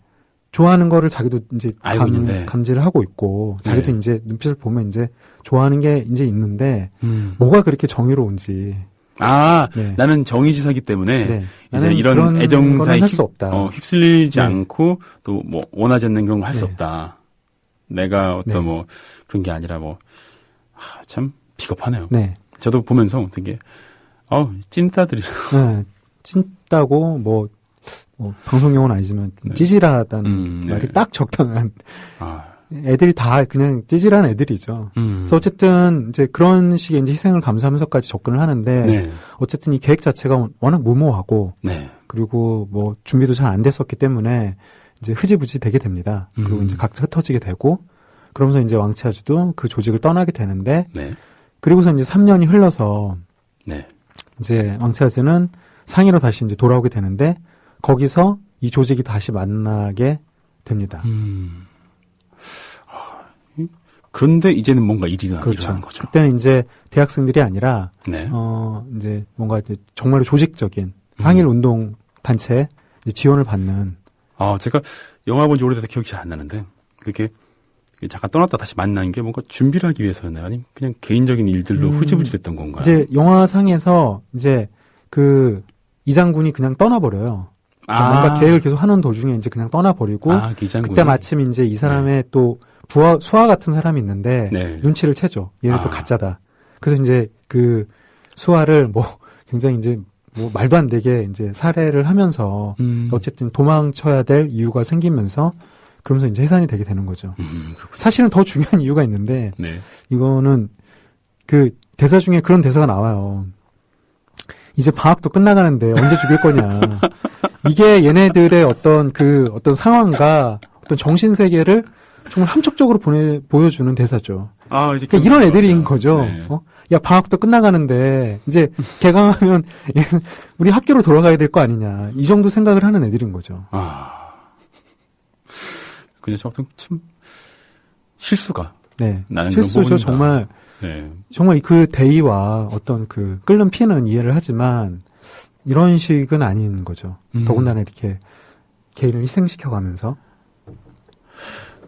좋아하는 거를 자기도 이제 알고 있는데. 감지를 하고 있고 자기도 네. 이제 눈빛을 보면 이제 좋아하는 게 이제 있는데 음. 뭐가 그렇게 정의로운지. 아, 네. 나는 정의지사기 때문에 네. 이제 나는 이런 그런 애정사에 거는 할 수 없다. 휩쓸리지 네. 않고 또 뭐 원하지 않는 그런 거 할 수 네. 없다. 내가 어떤 네. 뭐 그런 게 아니라 뭐 참 비겁하네요. 네. 저도 보면서 되게 찐따들이. 네. 찐따고 뭐 방송 용어는 아니지만 좀 찌질하다는 네. 말이 딱 적당한 아, 애들이 다 그냥 찌질한 애들이죠. 그래서 어쨌든 이제 그런 식의 이제 희생을 감수하면서까지 접근을 하는데 네. 어쨌든 이 계획 자체가 워낙 무모하고 네. 그리고 뭐 준비도 잘 안 됐었기 때문에 이제 흐지부지 되게 됩니다. 그리고 이제 각자 흩어지게 되고 그러면서 이제 왕치아즈도 그 조직을 떠나게 되는데 네. 그리고서 이제 3년이 흘러서 네. 이제 왕치아즈는 상의로 다시 이제 돌아오게 되는데 거기서 이 조직이 다시 만나게 됩니다. 그런데 이제는 뭔가 그렇죠. 일어나는 거죠. 그때는 이제 대학생들이 아니라 네. 이제 뭔가 이제 정말로 조직적인 항일 운동 단체에 이제 지원을 받는 제가 영화 본 지 오래돼서 기억이 잘 안 나는데 그게 잠깐 떠났다 다시 만나는 게 뭔가 준비를 하기 위해서였나요? 아니면 그냥 개인적인 일들로 흐지부지 됐던 건가요? 이제 영화상에서 이제 그 이 장군이 그냥 떠나버려요. 뭔가 계획을 계속 하는 도중에 이제 그냥 떠나버리고 그 장군이. 그때 마침 이제 이 사람의 또 수하 같은 사람이 있는데 네. 눈치를 채죠. 얘는 또 가짜다. 그래서 이제 그 수하를 뭐 굉장히 이제 뭐 말도 안 되게 이제 살해를 하면서 어쨌든 도망쳐야 될 이유가 생기면서 그러면서 이제 해산이 되게 되는 거죠. 사실은 더 중요한 이유가 있는데 네. 이거는 그 대사 중에 그런 대사가 나와요. 이제 방학도 끝나가는데 언제 죽일 거냐. 이게 얘네들의 어떤 상황과 어떤 정신 세계를 정말 함축적으로 보여주는 대사죠. 이제 그러니까 이런 애들인 거죠. 네. 야, 방학도 끝나가는데 이제 개강하면 우리 학교로 돌아가야 될 거 아니냐. 이 정도 생각을 하는 애들인 거죠. 그냥 어떤 참 실수가 네. 나는 실수죠. 그런 정말 네. 정말 그 대의와 어떤 그 끓는 피는 이해를 하지만 이런 식은 아닌 거죠. 더군다나 이렇게 개인을 희생시켜가면서.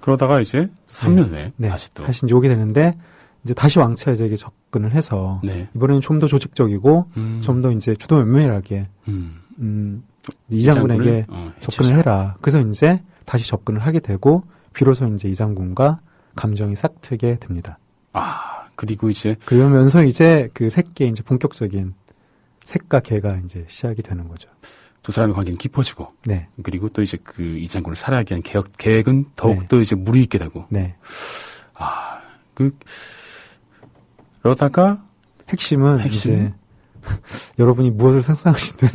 그러다가 이제 3년 후에 네. 다시 또. 다시 이제 오게 되는데 이제 다시 왕차에게 접근을 해서 네. 이번에는 좀 더 조직적이고 좀 더 이제 주도 면밀하게 이 장군에게 접근을 해라. 그래서 이제 다시 접근을 하게 되고 비로소 이제 이 장군과 감정이 싹트게 됩니다. 아, 그리고 이제 그러면서 이제 그 새끼의 이제 본격적인 색과 개가 이제 시작이 되는 거죠. 두 사람의 관계는 깊어지고, 네, 그리고 또 이제 그 이 장군을 살아가기 위한 계획은 더욱더 이제 무리 있게 되고, 네. 그러다가 핵심은 이제 여러분이 무엇을 상상하시든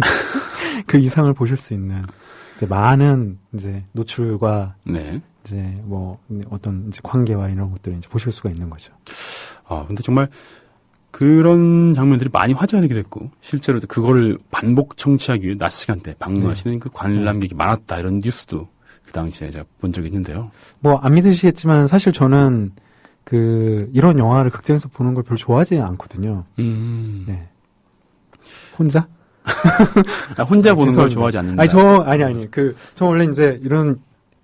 그 이상을 보실 수 있는 이제 많은 이제 노출과 네. 이제 뭐 어떤 이제 관계와 이런 것들을 이제 보실 수가 있는 거죠. 근데 정말 그런 장면들이 많이 화제가 되게 됐고, 실제로 그거를 반복 청취하기 위해 낮 시간대 방문하시는 그 관람객이 많았다, 이런 뉴스도 그 당시에 제가 본 적이 있는데요. 뭐 안 믿으시겠지만 사실 저는 그 이런 영화를 극장에서 보는 걸 별로 좋아하지 않거든요. 네. 혼자? 혼자 보는 걸 죄송합니다. 좋아하지 않는다. 아니. 저 원래 이제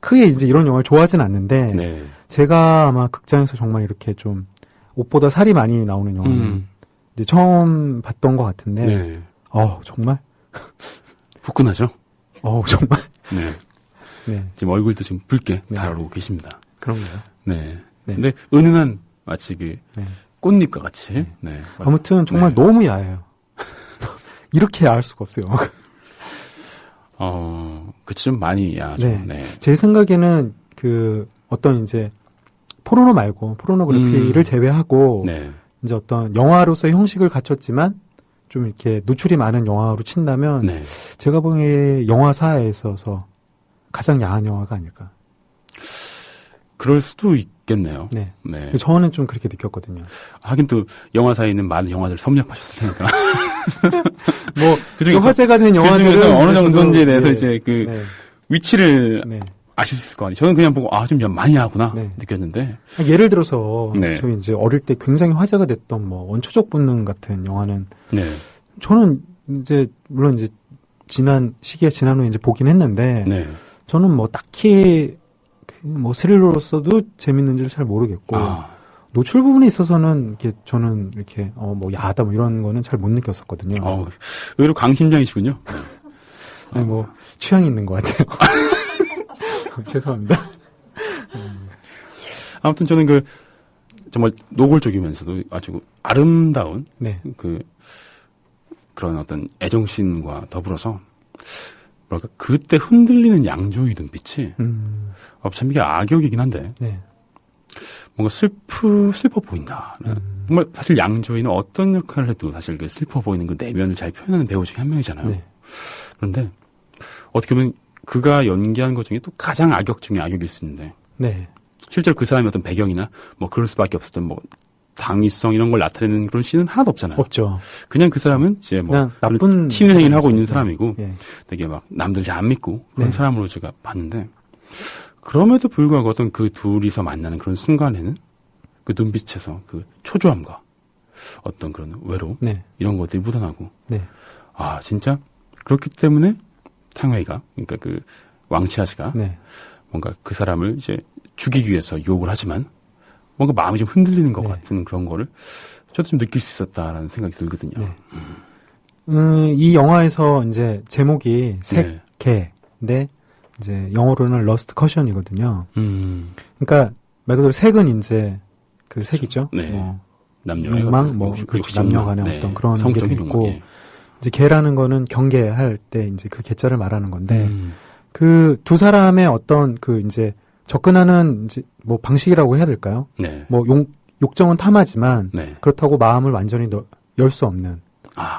크게 이제 이런 영화를 좋아하진 않는데, 네. 제가 아마 극장에서 정말 이렇게 좀, 옷보다 살이 많이 나오는 영화는, 이제 처음 봤던 것 같은데, 네. 정말? 후끈하죠? 정말? 네. 네. 지금 얼굴도 지금 붉게 네. 달아오르고 계십니다. 그런가요? 네. 네. 근데 은은한 마치 그 네. 꽃잎과 같이. 네. 아무튼 정말 네. 너무 야해요. 이렇게 야할 수가 없어요. 그치, 좀 많이 야하죠. 네. 네. 제 생각에는 그 어떤 이제 포르노 말고 포르노그래피를 제외하고 네. 이제 어떤 영화로서의 형식을 갖췄지만 좀 이렇게 노출이 많은 영화로 친다면 네. 제가 보기에 영화사에 있어서 가장 야한 영화가 아닐까. 그럴 수도 있겠네요. 네. 네. 저는 좀 그렇게 느꼈거든요. 하긴 또 영화사에 있는 많은 영화들을 섭렵하셨을 테니까. 뭐 그중에서 화제가 된 영화들은 그중에서 어느 정도인지에 저도, 대해서 네. 이제 그 네. 위치를 네. 아실 수 있을 거 아니에요. 저는 그냥 보고 좀 많이 야하구나 네. 느꼈는데. 예를 들어서 네. 저희 이제 어릴 때 굉장히 화제가 됐던 뭐 원초적 본능 같은 영화는 네. 저는 이제 물론 이제 지난 후에 이제 보긴 했는데 네. 저는 뭐 딱히 뭐 스릴러로서도 재밌는지를 잘 모르겠고 노출 부분에 있어서는 이렇게 저는 이렇게 뭐 야하다 뭐 이런 거는 잘 못 느꼈었거든요. 의외로 강심장이시군요. 아니 뭐 취향이 있는 것 같아요. 죄송합니다. 아무튼 저는 그 정말 노골적이면서도 아주 아름다운 네. 그런 어떤 애정씬과 더불어서 뭐랄까 그때 흔들리는 양조위 눈빛이 참 이게 악역이긴 한데 네. 뭔가 슬퍼 보인다. 정말 사실 양조위는 어떤 역할을 해도 사실 그 슬퍼 보이는 그 내면을 잘 표현하는 배우 중에 한 명이잖아요. 네. 그런데 어떻게 보면 그가 연기한 것 중에 또 가장 악역 중에 악역일 수 있는데 네. 실제로 그 사람의 어떤 배경이나 뭐 그럴 수밖에 없었던 뭐 당위성 이런 걸 나타내는 그런 씬은 하나도 없잖아요. 없죠. 그냥 그 사람은 이제 뭐 그냥 나쁜 튀는 행위를 하고 있는 사람이죠. 사람이고 네. 되게 막 남들 잘 안 믿고 그런 네. 사람으로 제가 봤는데 그럼에도 불구하고 어떤 그 둘이서 만나는 그런 순간에는 그 눈빛에서 그 초조함과 어떤 그런 외로움 네. 이런 것들이 묻어나고 네. 진짜 그렇기 때문에 탕웨이가 그러니까 그 왕치아씨가 네. 뭔가 그 사람을 이제 죽이기 위해서 유혹을 하지만 뭔가 마음이 좀 흔들리는 것 네. 같은 그런 거를 저도 좀 느낄 수 있었다라는 생각이 들거든요. 네. 이 영화에서 이제 제목이 네. 색개인데 이제 영어로는 러스트 커션이거든요. 음. 그러니까 말 그대로 색은 이제 그 색이죠. 네. 뭐 남녀의 욕망, 어떤 뭐 욕심, 그렇죠. 남녀 간의 네. 어떤 그런 게 성적인 있고 욕망, 예. 이제 개라는 거는 경계할 때 이제 그 개자를 말하는 건데 음. 그 두 사람의 어떤 그 이제 접근하는 이제 뭐 방식이라고 해야 될까요? 네. 뭐 욕정은 탐하지만 네. 그렇다고 마음을 완전히 열 수 없는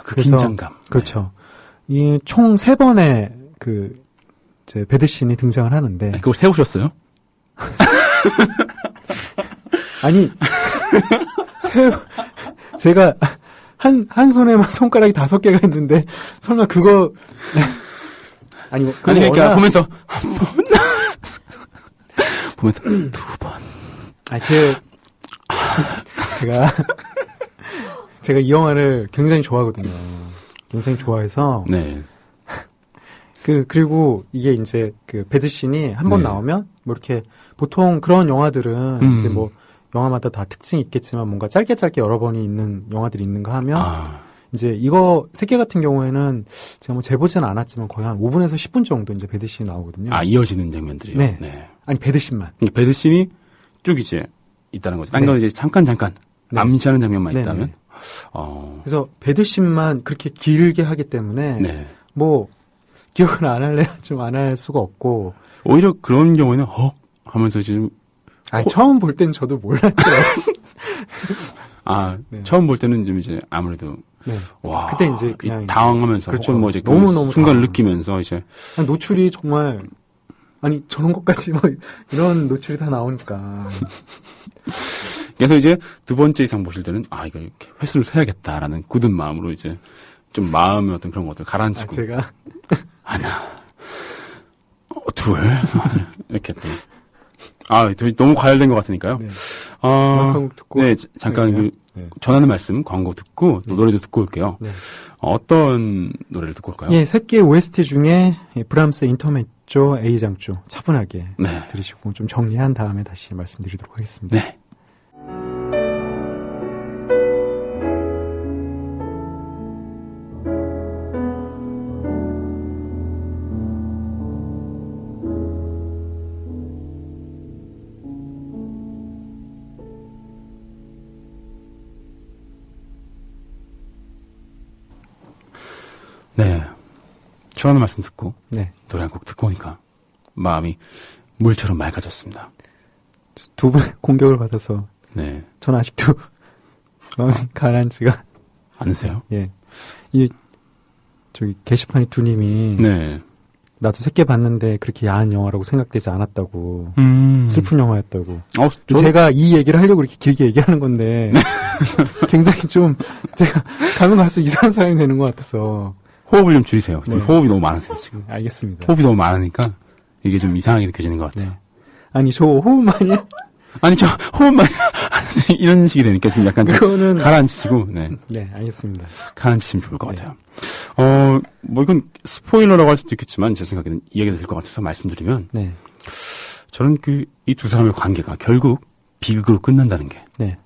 그 그래서- 긴장감. 그렇죠. 이 총 3번의 그 이제 배드신이 등장을 하는데 네. 그걸 세우셨어요? 아니 제가 한 손에만 손가락이 5개가 있는데 설마 그거 아니 뭐 그거 아니 그러니까 워낙- 보면서 보면서 2번. 제가 이 영화를 굉장히 좋아하거든요. 굉장히 좋아해서 네. 그리고 이게 이제 그 배드신이 한 번 네. 나오면 뭐 이렇게 보통 그런 영화들은 이제 뭐 영화마다 다 특징이 있겠지만 뭔가 짧게 여러 번이 있는 영화들이 있는가 하면 이제 이거 새끼 같은 경우에는 제가 뭐 재보지는 않았지만 거의 한 5분에서 10분 정도 이제 배드신이 나오거든요. 이어지는 장면들이요? 네. 아니 배드신만. 배드신이 쭉 이제 있다는 거죠. 딴 네. 건 이제 잠깐 네. 암시하는 장면만 네네. 있다면. 그래서 배드신만 그렇게 길게 하기 때문에 네. 뭐 기억을 안 할래 좀 안 할 수가 없고 오히려 그런 경우에는 하면서 지금 처음 볼 땐 저도 몰랐죠. 네. 처음 볼 때는 좀 이제 아무래도 네. 와 그때 이제 그냥 당황하면서 그렇죠. 혹은 뭐 이제 너무너무 순간을 당황. 느끼면서 이제 노출이 정말 아니 저런 것까지 뭐 이런 노출이 다 나오니까 그래서 이제 두 번째 이상 보실 때는 이거 이렇게 횟수를 세야겠다라는 굳은 마음으로 이제 좀 마음의 어떤 그런 것들 가라앉히고 제가 하나 둘 이렇게 너무 과열된 것 같으니까요. 네. 음악 듣고 네, 잠깐 네. 전하는 말씀 광고 듣고 또 노래도 듣고 올게요. 네. 어떤 노래를 듣고 올까요? 예, 새끼 OST 중에 브람스 인터메조 A장조 차분하게 네. 들으시고 좀 정리한 다음에 다시 말씀드리도록 하겠습니다. 네. 네. 좋아하는 말씀 듣고 네. 노래 한 곡 듣고 오니까 마음이 물처럼 맑아졌습니다. 두 분 공격을 받아서 네. 전 아직도 마음이 가라앉지가 않으세요? 예. 저기 게시판에 두 님이 네. 나도 새끼 봤는데 그렇게 야한 영화라고 생각되지 않았다고 슬픈 영화였다고. 제가 이 얘기를 하려고 이렇게 길게 얘기하는 건데 굉장히 좀 제가 가면 갈수록 이상한 사람이 되는 것 같아서 호흡을 좀 줄이세요. 네. 호흡이 너무 많으세요 지금. 알겠습니다. 호흡이 너무 많으니까 이게 좀 이상하게 느껴지는 것 같아요. 네. 아니 저 호흡만이 아니 저 호흡만 이런 식이 되니까 지금 약간 그거는 가라앉히시고 네. 네, 알겠습니다. 가라앉히시면 좋을 것 네. 같아요. 뭐 이건 스포일러라고 할 수도 있겠지만 제 생각에는 이야기가 될 것 같아서 말씀드리면 네. 저는 이 두 사람의 관계가 결국 비극으로 끝난다는 게 네.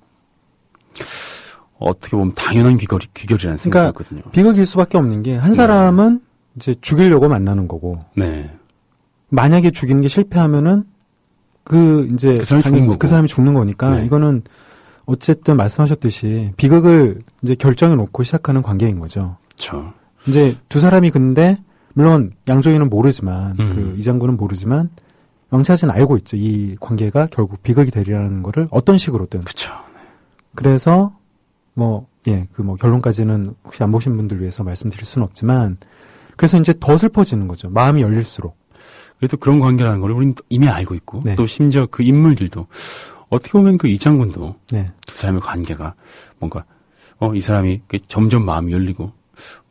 어떻게 보면 당연한 귀결이라는 생각이 들거든요. 비극일 수밖에 없는 게 한 사람은 이제 죽이려고 만나는 거고 네. 만약에 죽이는 게 실패하면은 이제 그 사람이 죽는 거고. 그 사람이 죽는 거니까 네. 이거는 어쨌든 말씀하셨듯이 비극을 이제 결정해 놓고 시작하는 관계인 거죠. 그렇죠. 이제 두 사람이 근데 물론 양조위는 모르지만 그 이장군은 모르지만 왕차진 알고 있죠. 이 관계가 결국 비극이 되리라는 거를 어떤 식으로든. 그렇죠. 그래서 결론까지는 혹시 안 보신 분들 위해서 말씀드릴 수는 없지만 그래서 이제 더 슬퍼지는 거죠. 마음이 열릴수록. 그래도 그런 관계라는 걸 우리는 이미 알고 있고 네. 또 심지어 그 인물들도 어떻게 보면 그 이장군도 네. 두 사람의 관계가 뭔가 이 사람이 점점 마음이 열리고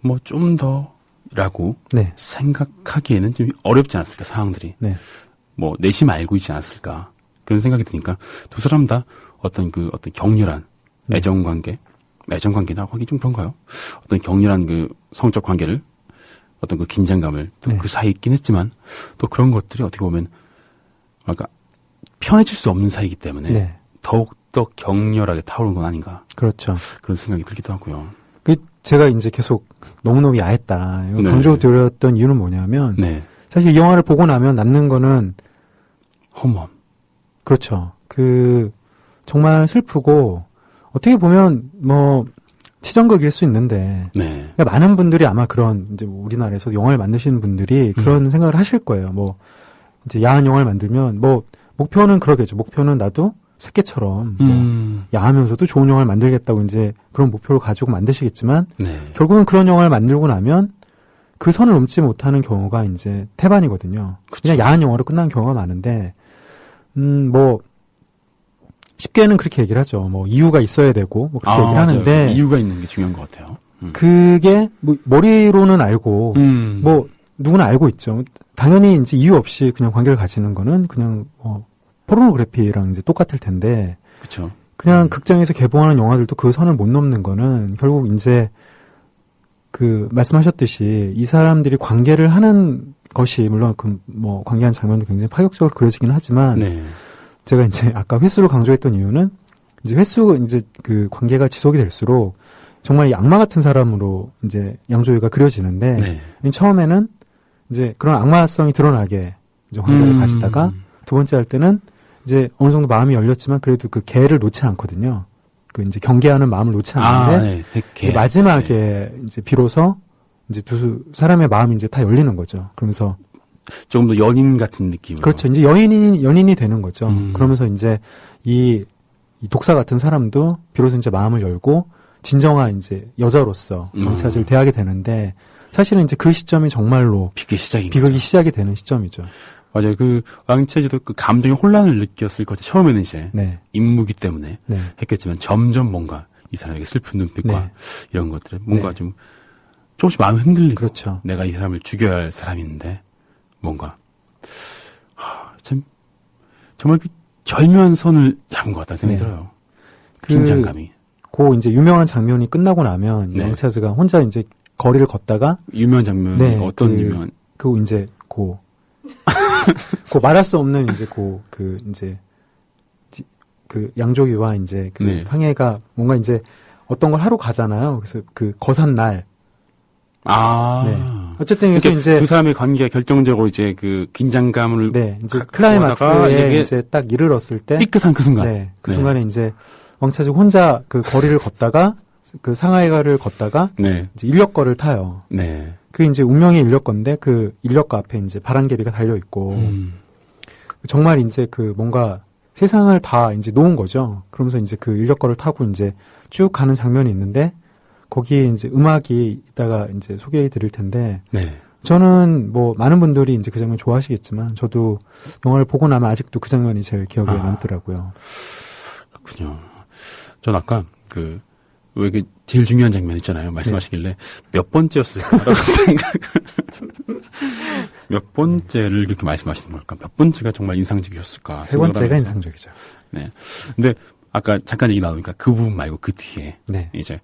뭐 좀 더라고 네. 생각하기에는 좀 어렵지 않았을까 상황들이 네. 뭐 내심 알고 있지 않았을까 그런 생각이 드니까 두 사람 다 어떤 격렬한 애정관계라고 하기 좀 그런가요? 어떤 격렬한 그 성적 관계를 어떤 그 긴장감을 또 네. 그 사이에 있긴 했지만 또 그런 것들이 어떻게 보면 뭐랄까 편해질 수 없는 사이이기 때문에 네. 더욱더 격렬하게 타오르는 건 아닌가 그렇죠. 그런 생각이 들기도 하고요. 제가 이제 계속 너무너무 야했다. 네. 강조드렸던 이유는 뭐냐면 네. 사실 이 영화를 보고 나면 남는 거는 허무함. 그렇죠. 정말 슬프고 어떻게 보면 치정극일 수 있는데 네. 그러니까 많은 분들이 아마 그런 이제 우리나라에서 영화를 만드시는 분들이 그런 생각을 하실 거예요. 이제 야한 영화를 만들면 목표는 그러겠죠. 목표는 나도 새끼처럼 야하면서도 좋은 영화를 만들겠다고 이제 그런 목표를 가지고 만드시겠지만 네. 결국은 그런 영화를 만들고 나면 그 선을 넘지 못하는 경우가 이제 태반이거든요. 그냥 야한 영화로 끝나는 경우가 많은데 쉽게는 그렇게 얘기를 하죠. 이유가 있어야 되고 그렇게 얘기를 맞아요. 하는데 이유가 있는 게 중요한 것 같아요. 그게 머리로는 알고 누구나 알고 있죠. 당연히 이제 이유 없이 그냥 관계를 가지는 거는 그냥 포르노그래피랑 이제 똑같을 텐데 그렇죠. 그냥 극장에서 개봉하는 영화들도 그 선을 못 넘는 거는 결국 이제 말씀하셨듯이 이 사람들이 관계를 하는 것이 물론 그 뭐 관계하는 장면도 굉장히 파격적으로 그려지긴 하지만 네. 제가 이제 아까 횟수를 강조했던 이유는 이제 이제 그 관계가 지속이 될수록 정말 이 악마 같은 사람으로 이제 양조위가 그려지는데 네. 처음에는 이제 그런 악마성이 드러나게 이제 관계를 가지다가 두 번째 할 때는 이제 어느 정도 마음이 열렸지만 그래도 그 개를 놓지 않거든요. 그 이제 경계하는 마음을 놓지 않는데 네. 이제 마지막에 이제 비로소 이제 두 사람의 마음이 이제 다 열리는 거죠. 그러면서 조금 더 연인 같은 느낌으로. 그렇죠. 이제 연인이 되는 거죠. 그러면서 이제 이 독사 같은 사람도 비로소 이제 마음을 열고 진정한 이제 여자로서 왕차즈를 대하게 되는데 사실은 이제 그 시점이 정말로 비극이 시작이 되는 시점이죠. 맞아요. 그 왕차즈도 그 감정의 혼란을 느꼈을 거죠. 처음에는 이제 네. 임무기 때문에 네. 했겠지만 점점 뭔가 이 사람에게 슬픈 눈빛과 네. 이런 것들을 뭔가 네. 좀 조금씩 마음이 흔들리고 그렇죠. 내가 이 사람을 죽여야 할 사람인데 뭔가 참 정말 그 절묘한 선을 잡은 것 같다는 생각이 네. 들어요. 그 긴장감이. 그 이제 유명한 장면이 끝나고 나면 네. 왕차즈가 혼자 이제 거리를 걷다가 유명한 장면이 네, 어떤 유명한 그 이제 그 말할 수 없는 이제 그 양조위와 이제 그 네. 황해가 뭔가 이제 어떤 걸 하러 가잖아요. 그래서 그 거산 날. 네. 어쨌든 그래서 그러니까 이제 두 사람의 관계가 결정적으로 이제 그 긴장감을 네, 이제 하다가 클라이막스에 이게 이제 딱 이르렀을 때 삐끗한 그 순간. 네, 그 순간에 이제 왕차즈 혼자 그 거리를 걷다가 그 상하이가를 걷다가 네. 이제 인력거를 타요. 네. 그 이제 운명의 인력거인데 그 인력거 앞에 이제 바람개비가 달려 있고 정말 이제 그 뭔가 세상을 다 이제 놓은 거죠. 그러면서 이제 그 인력거를 타고 이제 쭉 가는 장면이 있는데 거기에 이제 음악이 이따가 이제 소개해 드릴 텐데 네. 저는 뭐 많은 분들이 이제 그 장면 좋아하시겠지만 저도 영화를 보고 나면 아직도 그 장면이 제일 기억에 남더라고요. 그렇군요. 전 아까 왜 그 제일 중요한 장면 있잖아요. 말씀하시길래 몇 번째였을까라고 생각을 몇 번째를 그렇게 말씀하시는 걸까? 몇 번째가 정말 인상적이었을까? 세 번째가 생각을 하면서. 인상적이죠. 네. 근데 아까 잠깐 얘기 나오니까 그 부분 말고 그 뒤에 네. 이제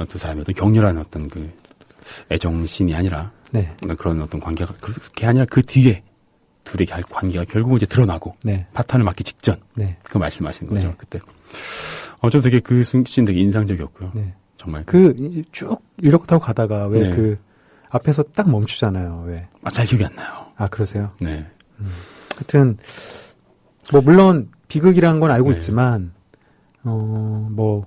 두 사람이 어떤 격렬한 어떤 그 애정신이 아니라 네. 그런 어떤 관계가 그게 아니라 그 뒤에 둘의 관계가 결국 이제 드러나고 네. 파탄을 맞기 직전 네. 그 말씀하시는 거죠. 네. 그때. 저도 되게 그 씬 되게 인상적이었고요. 네. 정말 쭉 인력 타고 가다가 왜 네. 그 앞에서 딱 멈추잖아요. 왜? 잘 기억이 안 나요. 아, 그러세요? 네. 하여튼 뭐 물론 비극이라는 건 알고 네. 있지만 뭐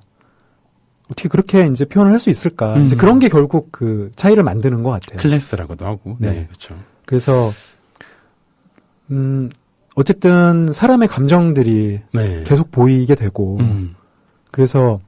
어떻게 그렇게 이제 표현을 할 수 있을까? 이제 그런 게 결국 그 차이를 만드는 것 같아요. 클래스라고도 하고. 네, 네. 그렇죠. 그래서 어쨌든 사람의 감정들이 네. 계속 보이게 되고 그래서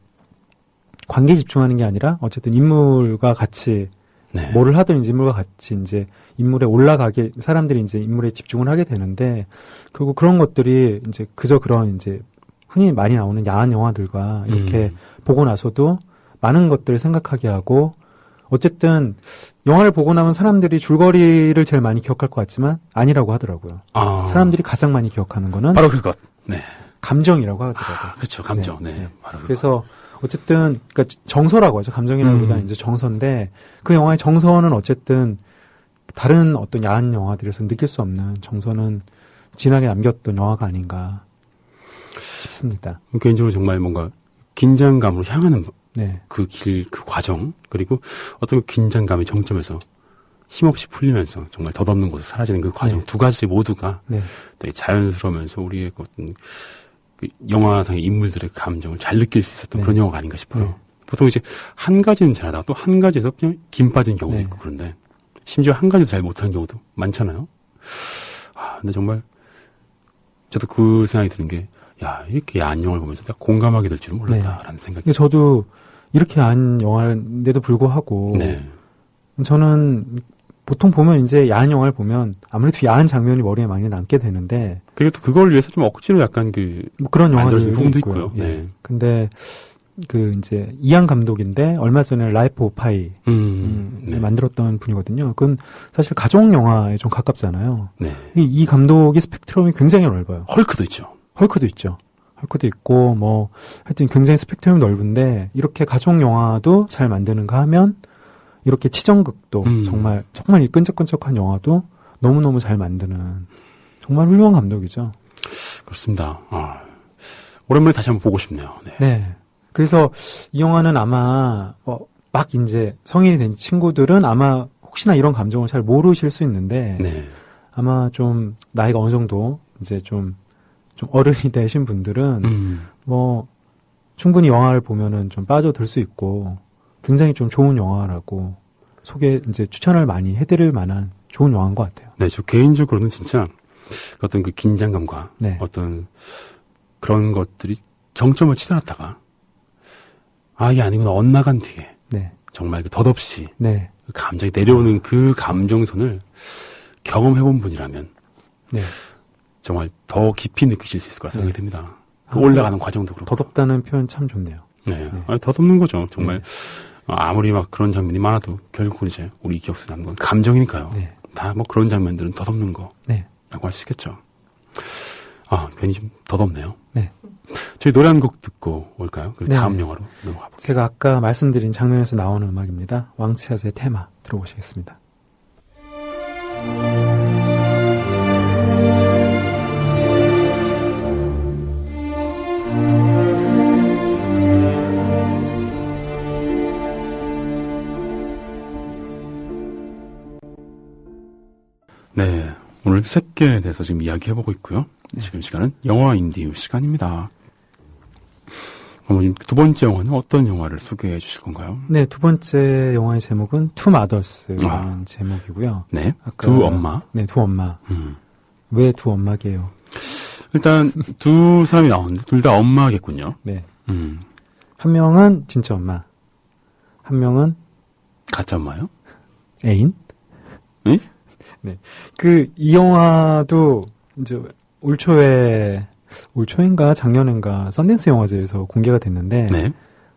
관계에 집중하는 게 아니라 어쨌든 인물과 같이 네. 뭐를 하든 이제 인물과 같이 이제 인물에 올라가게 사람들이 이제 인물에 집중을 하게 되는데 그리고 그런 것들이 이제 그저 그런 이제 흔히 많이 나오는 야한 영화들과 이렇게 보고 나서도 많은 것들을 생각하게 하고 어쨌든 영화를 보고 나면 사람들이 줄거리를 제일 많이 기억할 것 같지만 아니라고 하더라고요. 사람들이 가장 많이 기억하는 거는 바로 그것. 네. 감정이라고 하더라고요. 그렇죠. 감정. 네. 바로 그것. 그래서 어쨌든 그러니까 정서라고 하죠. 감정이라기보다는 이제 정서인데 그 영화의 정서는 어쨌든 다른 어떤 야한 영화들에서 느낄 수 없는 정서는 진하게 남겼던 영화가 아닌가 싶습니다. 개인적으로 정말 뭔가 긴장감으로 향하는 네. 그 길, 그 과정, 그리고 어떤 그 긴장감의 정점에서 힘없이 풀리면서 정말 덧없는 곳으로 사라지는 그 과정, 네. 두 가지 모두가 네. 되게 자연스러우면서 우리의 어떤 그 영화상의 인물들의 감정을 잘 느낄 수 있었던 네. 그런 영화가 아닌가 싶어요. 네. 보통 이제 한 가지는 잘하다가 또 한 가지에서 그냥 김 빠진 경우도 네. 있고 그런데 심지어 한 가지도 잘 못하는 경우도 많잖아요. 근데 정말 저도 그 생각이 드는 게 야, 이렇게 야한 영화를 보면서 내가 공감하게 될 줄은 몰랐다라는 생각이 근데 저도 이렇게 야한 영화인데도 불구하고 네. 저는 보통 보면 이제 야한 영화를 보면 아무래도 야한 장면이 머리에 많이 남게 되는데 그리고 또 그걸 위해서 좀 억지로 약간 뭐 그런 만들어진 영화들도 부분도 있고요. 있고요. 네. 근데 그 이제 이안 감독인데 얼마 전에 라이프 오브 파이 네. 만들었던 분이거든요. 그건 사실 가족 영화에 좀 가깝잖아요. 네. 이 감독의 스펙트럼이 굉장히 넓어요. 헐크도 있죠. 헐크도 있죠. 헐크도 있고 뭐 하여튼 굉장히 스펙트럼이 넓은데 이렇게 가족 영화도 잘 만드는가 하면 이렇게 치정극도 정말 이 끈적끈적한 영화도 너무너무 잘 만드는 정말 훌륭한 감독이죠. 그렇습니다. 오랜만에 다시 한번 보고 싶네요. 네. 네. 그래서 이 영화는 아마 막 이제 성인이 된 친구들은 아마 혹시나 이런 감정을 잘 모르실 수 있는데 네. 아마 좀 나이가 어느 정도 이제 좀 어른이 되신 분들은 뭐 충분히 영화를 보면은 좀 빠져들 수 있고 굉장히 좀 좋은 영화라고 이제 추천을 많이 해드릴 만한 좋은 영화인 것 같아요. 네, 저 개인적으로는 진짜 어떤 그 긴장감과 네. 어떤 그런 것들이 정점을 치달았다가 이게 아니구나 엇나간 뒤에 네. 정말 그 덧없이 네. 그 감정이 내려오는 그 감정선을 경험해본 분이라면 네. 정말 더 깊이 느끼실 수 있을 거라 생각이 듭니다. 그 아, 올라가는 과정도 그렇고. 덧없다는 표현 참 좋네요. 네. 네. 덧없는 거죠. 정말 네. 아무리 막 그런 장면이 많아도 결국은 이제 우리 기억 속에 남는 건 감정이니까요. 네. 다 뭐 그런 장면들은 덧없는 거라고 네. 할 수 있겠죠. 괜히 좀 덧없네요. 네. 저희 노래 한 곡 듣고 올까요? 그리고 네. 다음 영화로 넘어가 볼게요. 제가 아까 말씀드린 장면에서 나오는 음악입니다. 왕치아즈의 테마 들어보시겠습니다. 네. 오늘 색계에 대해서 지금 이야기해보고 있고요. 지금 시간은 영화 인디우 시간입니다. 어머님, 두 번째 영화는 어떤 영화를 소개해 주실 건가요? 네, 두 번째 영화의 제목은 투 마더스라는 제목이고요. 네. 아까- 두 엄마. 네, 두 엄마. 음. 왜 두 엄마게요? 일단 두 사람이 나오는데 둘 다 엄마겠군요. 네. 음. 한 명은 진짜 엄마. 한 명은 가짜 엄마요? 애인. 응? 네. 이 영화도 이제 올 초인가 작년인가 썬댄스 영화제에서 공개가 됐는데 네.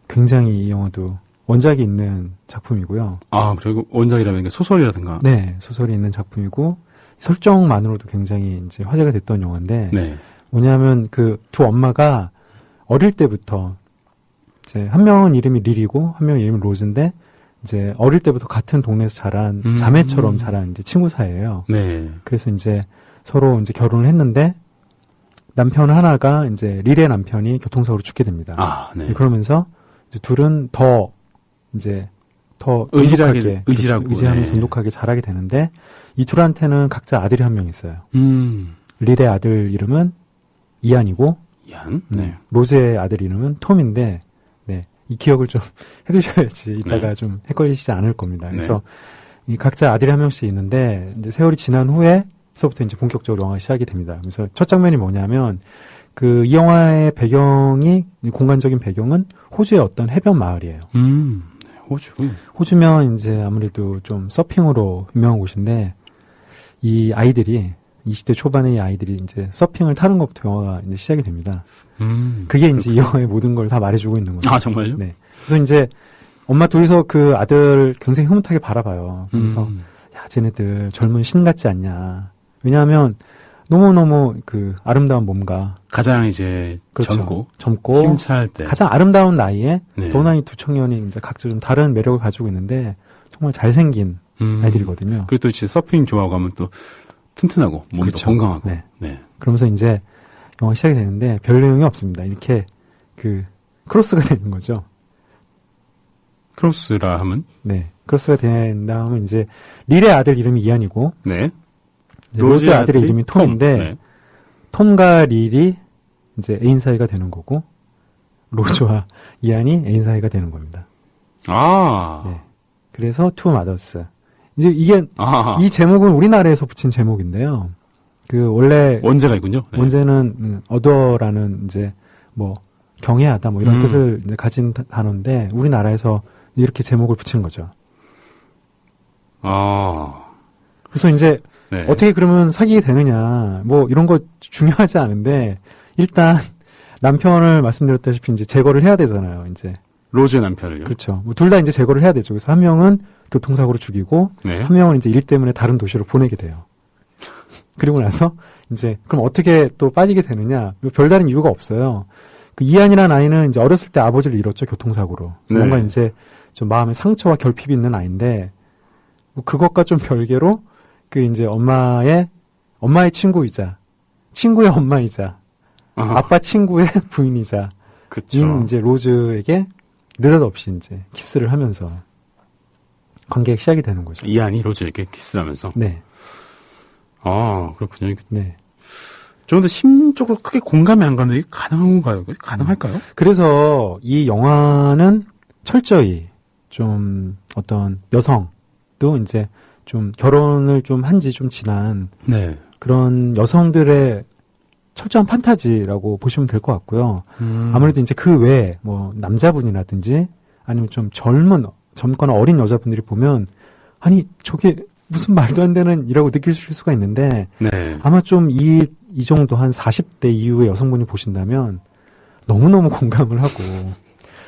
굉장히 이 영화도 원작이 있는 작품이고요. 그리고 원작이라면 이게 소설이라든가. 네, 소설이 있는 작품이고 설정만으로도 굉장히 이제 화제가 됐던 영화인데 네. 뭐냐면 그 두 엄마가 어릴 때부터 이제 한 명은 이름이 릴이고 한 명은 이름이 로즈인데 이제 어릴 때부터 같은 동네에서 자란 자매처럼 자란 이제 친구 사이예요. 네. 그래서 이제 서로 이제 결혼을 했는데 남편 하나가 이제 릴의 남편이 교통사고로 죽게 됩니다. 네. 그러면서 이제 둘은 더 의지하게, 돈독하게 의지하면서 네. 돈독하게 자라게 되는데 이 둘한테는 각자 아들이 한 명 있어요. 릴의 릴의 아들 이름은 이안이고 이안. 네. 로즈의 아들 이름은 톰인데 네, 이 기억을 좀 해두셔야지 이따가 네. 좀 헷갈리시지 않을 겁니다. 그래서 이 각자 아들이 한 명씩 있는데 이제 세월이 지난 후에서부터 이제 본격적으로 영화가 시작이 됩니다. 그래서 첫 장면이 뭐냐면 이 영화의 배경이 공간적인 배경은 호주의 어떤 해변 마을이에요. 호주. 호주면 이제 아무래도 좀 서핑으로 유명한 곳인데 이 아이들이 20대 초반의 이 아이들이 이제 서핑을 타는 것부터 영화가 이제 시작이 됩니다. 그게 이제 이 영화의 모든 걸 다 말해주고 있는 거죠. 정말요? 네. 그래서 이제 엄마 둘이서 그 아들 굉장히 흐뭇하게 바라봐요. 그래서 야, 쟤네들 젊은 신 같지 않냐. 왜냐하면 너무너무 아름다운 몸과 가장 이제 그렇죠. 젊고 힘차할 때 가장 아름다운 나이에 네. 더나 이 두 청년이 이제 각자 좀 다른 매력을 가지고 있는데 정말 잘생긴 아이들이거든요. 그리고 또 이제 서핑 좋아하고 하면 또 튼튼하고 몸도 그렇죠. 건강하고. 네. 그러면서 이제 영화 시작이 되는데 별 내용이 없습니다. 이렇게 크로스가 되는 거죠. 크로스라 하면 네. 크로스가 된 다음에 이제 릴의 아들 이름이 이안이고 네. 이제 로즈의 아들의 이름이 톰인데 네. 톰과 릴이 이제 애인 사이가 되는 거고 로즈와 이안이 애인 사이가 되는 겁니다. 네. 그래서 투 마더스. 이제 이게 이 제목은 우리나라에서 붙인 제목인데요. 원래 원제가 있군요. 네. 원제는 어더라는 이제 뭐 경외하다 뭐 이런 뜻을 이제 가진 단어인데 우리나라에서 이렇게 제목을 붙인 거죠. 그래서 이제 네. 어떻게 그러면 사귀게 되느냐 뭐 이런 거 중요하지 않은데 일단 남편을 말씀드렸다시피 이제 제거를 해야 되잖아요. 이제 로즈의 남편을요. 그렇죠. 뭐 둘 다 이제 제거를 해야 되죠. 그래서 한 명은 교통사고로 죽이고 네. 한 명은 이제 일 때문에 다른 도시로 보내게 돼요. 그리고 나서 이제 그럼 어떻게 또 빠지게 되느냐? 별다른 이유가 없어요. 이안이라는 아이는 이제 어렸을 때 아버지를 잃었죠. 교통사고로. 네. 뭔가 이제 좀 마음에 상처와 결핍이 있는 아이인데 뭐 그것과 좀 별개로 그 이제 엄마의 친구이자, 친구의 엄마이자, 아하, 아빠 친구의 부인이자, 그쵸. 인 이제 로즈에게 느닷없이 이제 키스를 하면서 관계가 시작이 되는 거죠. 이안이 로즈에게 키스하면서. 네, 아, 그렇군요. 네. 좀 더 심적으로 크게 공감이 안 가는데 이게 가능한가요? 가능할까요? 그래서 이 영화는 철저히 좀 어떤 여성도 이제 좀 결혼을 좀 한 지 좀 지난 네. 그런 여성들의 철저한 판타지라고 보시면 될 것 같고요. 아무래도 이제 그 외에 뭐 남자분이라든지 아니면 좀 젊거나 어린 여자분들이 보면 아니 저게 무슨 말도 안 되는 이라고 느낄 수가 있는데 네. 아마 좀 이 정도 한 40대 이후의 여성분이 보신다면 너무너무 공감을 하고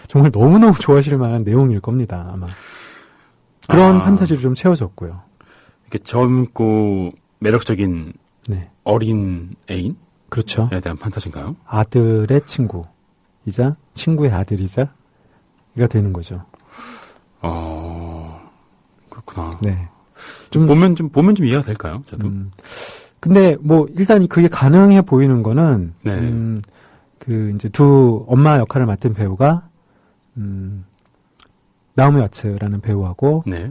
정말 너무너무 좋아하실 만한 내용일 겁니다. 아마. 그런 판타지로 좀 채워졌고요. 이렇게 젊고 매력적인 네. 어린 애인에 그렇죠. 대한 판타지인가요? 아들의 친구이자 친구의 아들이자 가 되는 거죠. 그렇구나. 네. 보면 좀 이해가 될까요? 저도. 근데 뭐 일단 그게 가능해 보이는 거는 네. 그 이제 두 엄마 역할을 맡은 배우가 나오미 와츠라는 배우하고 네.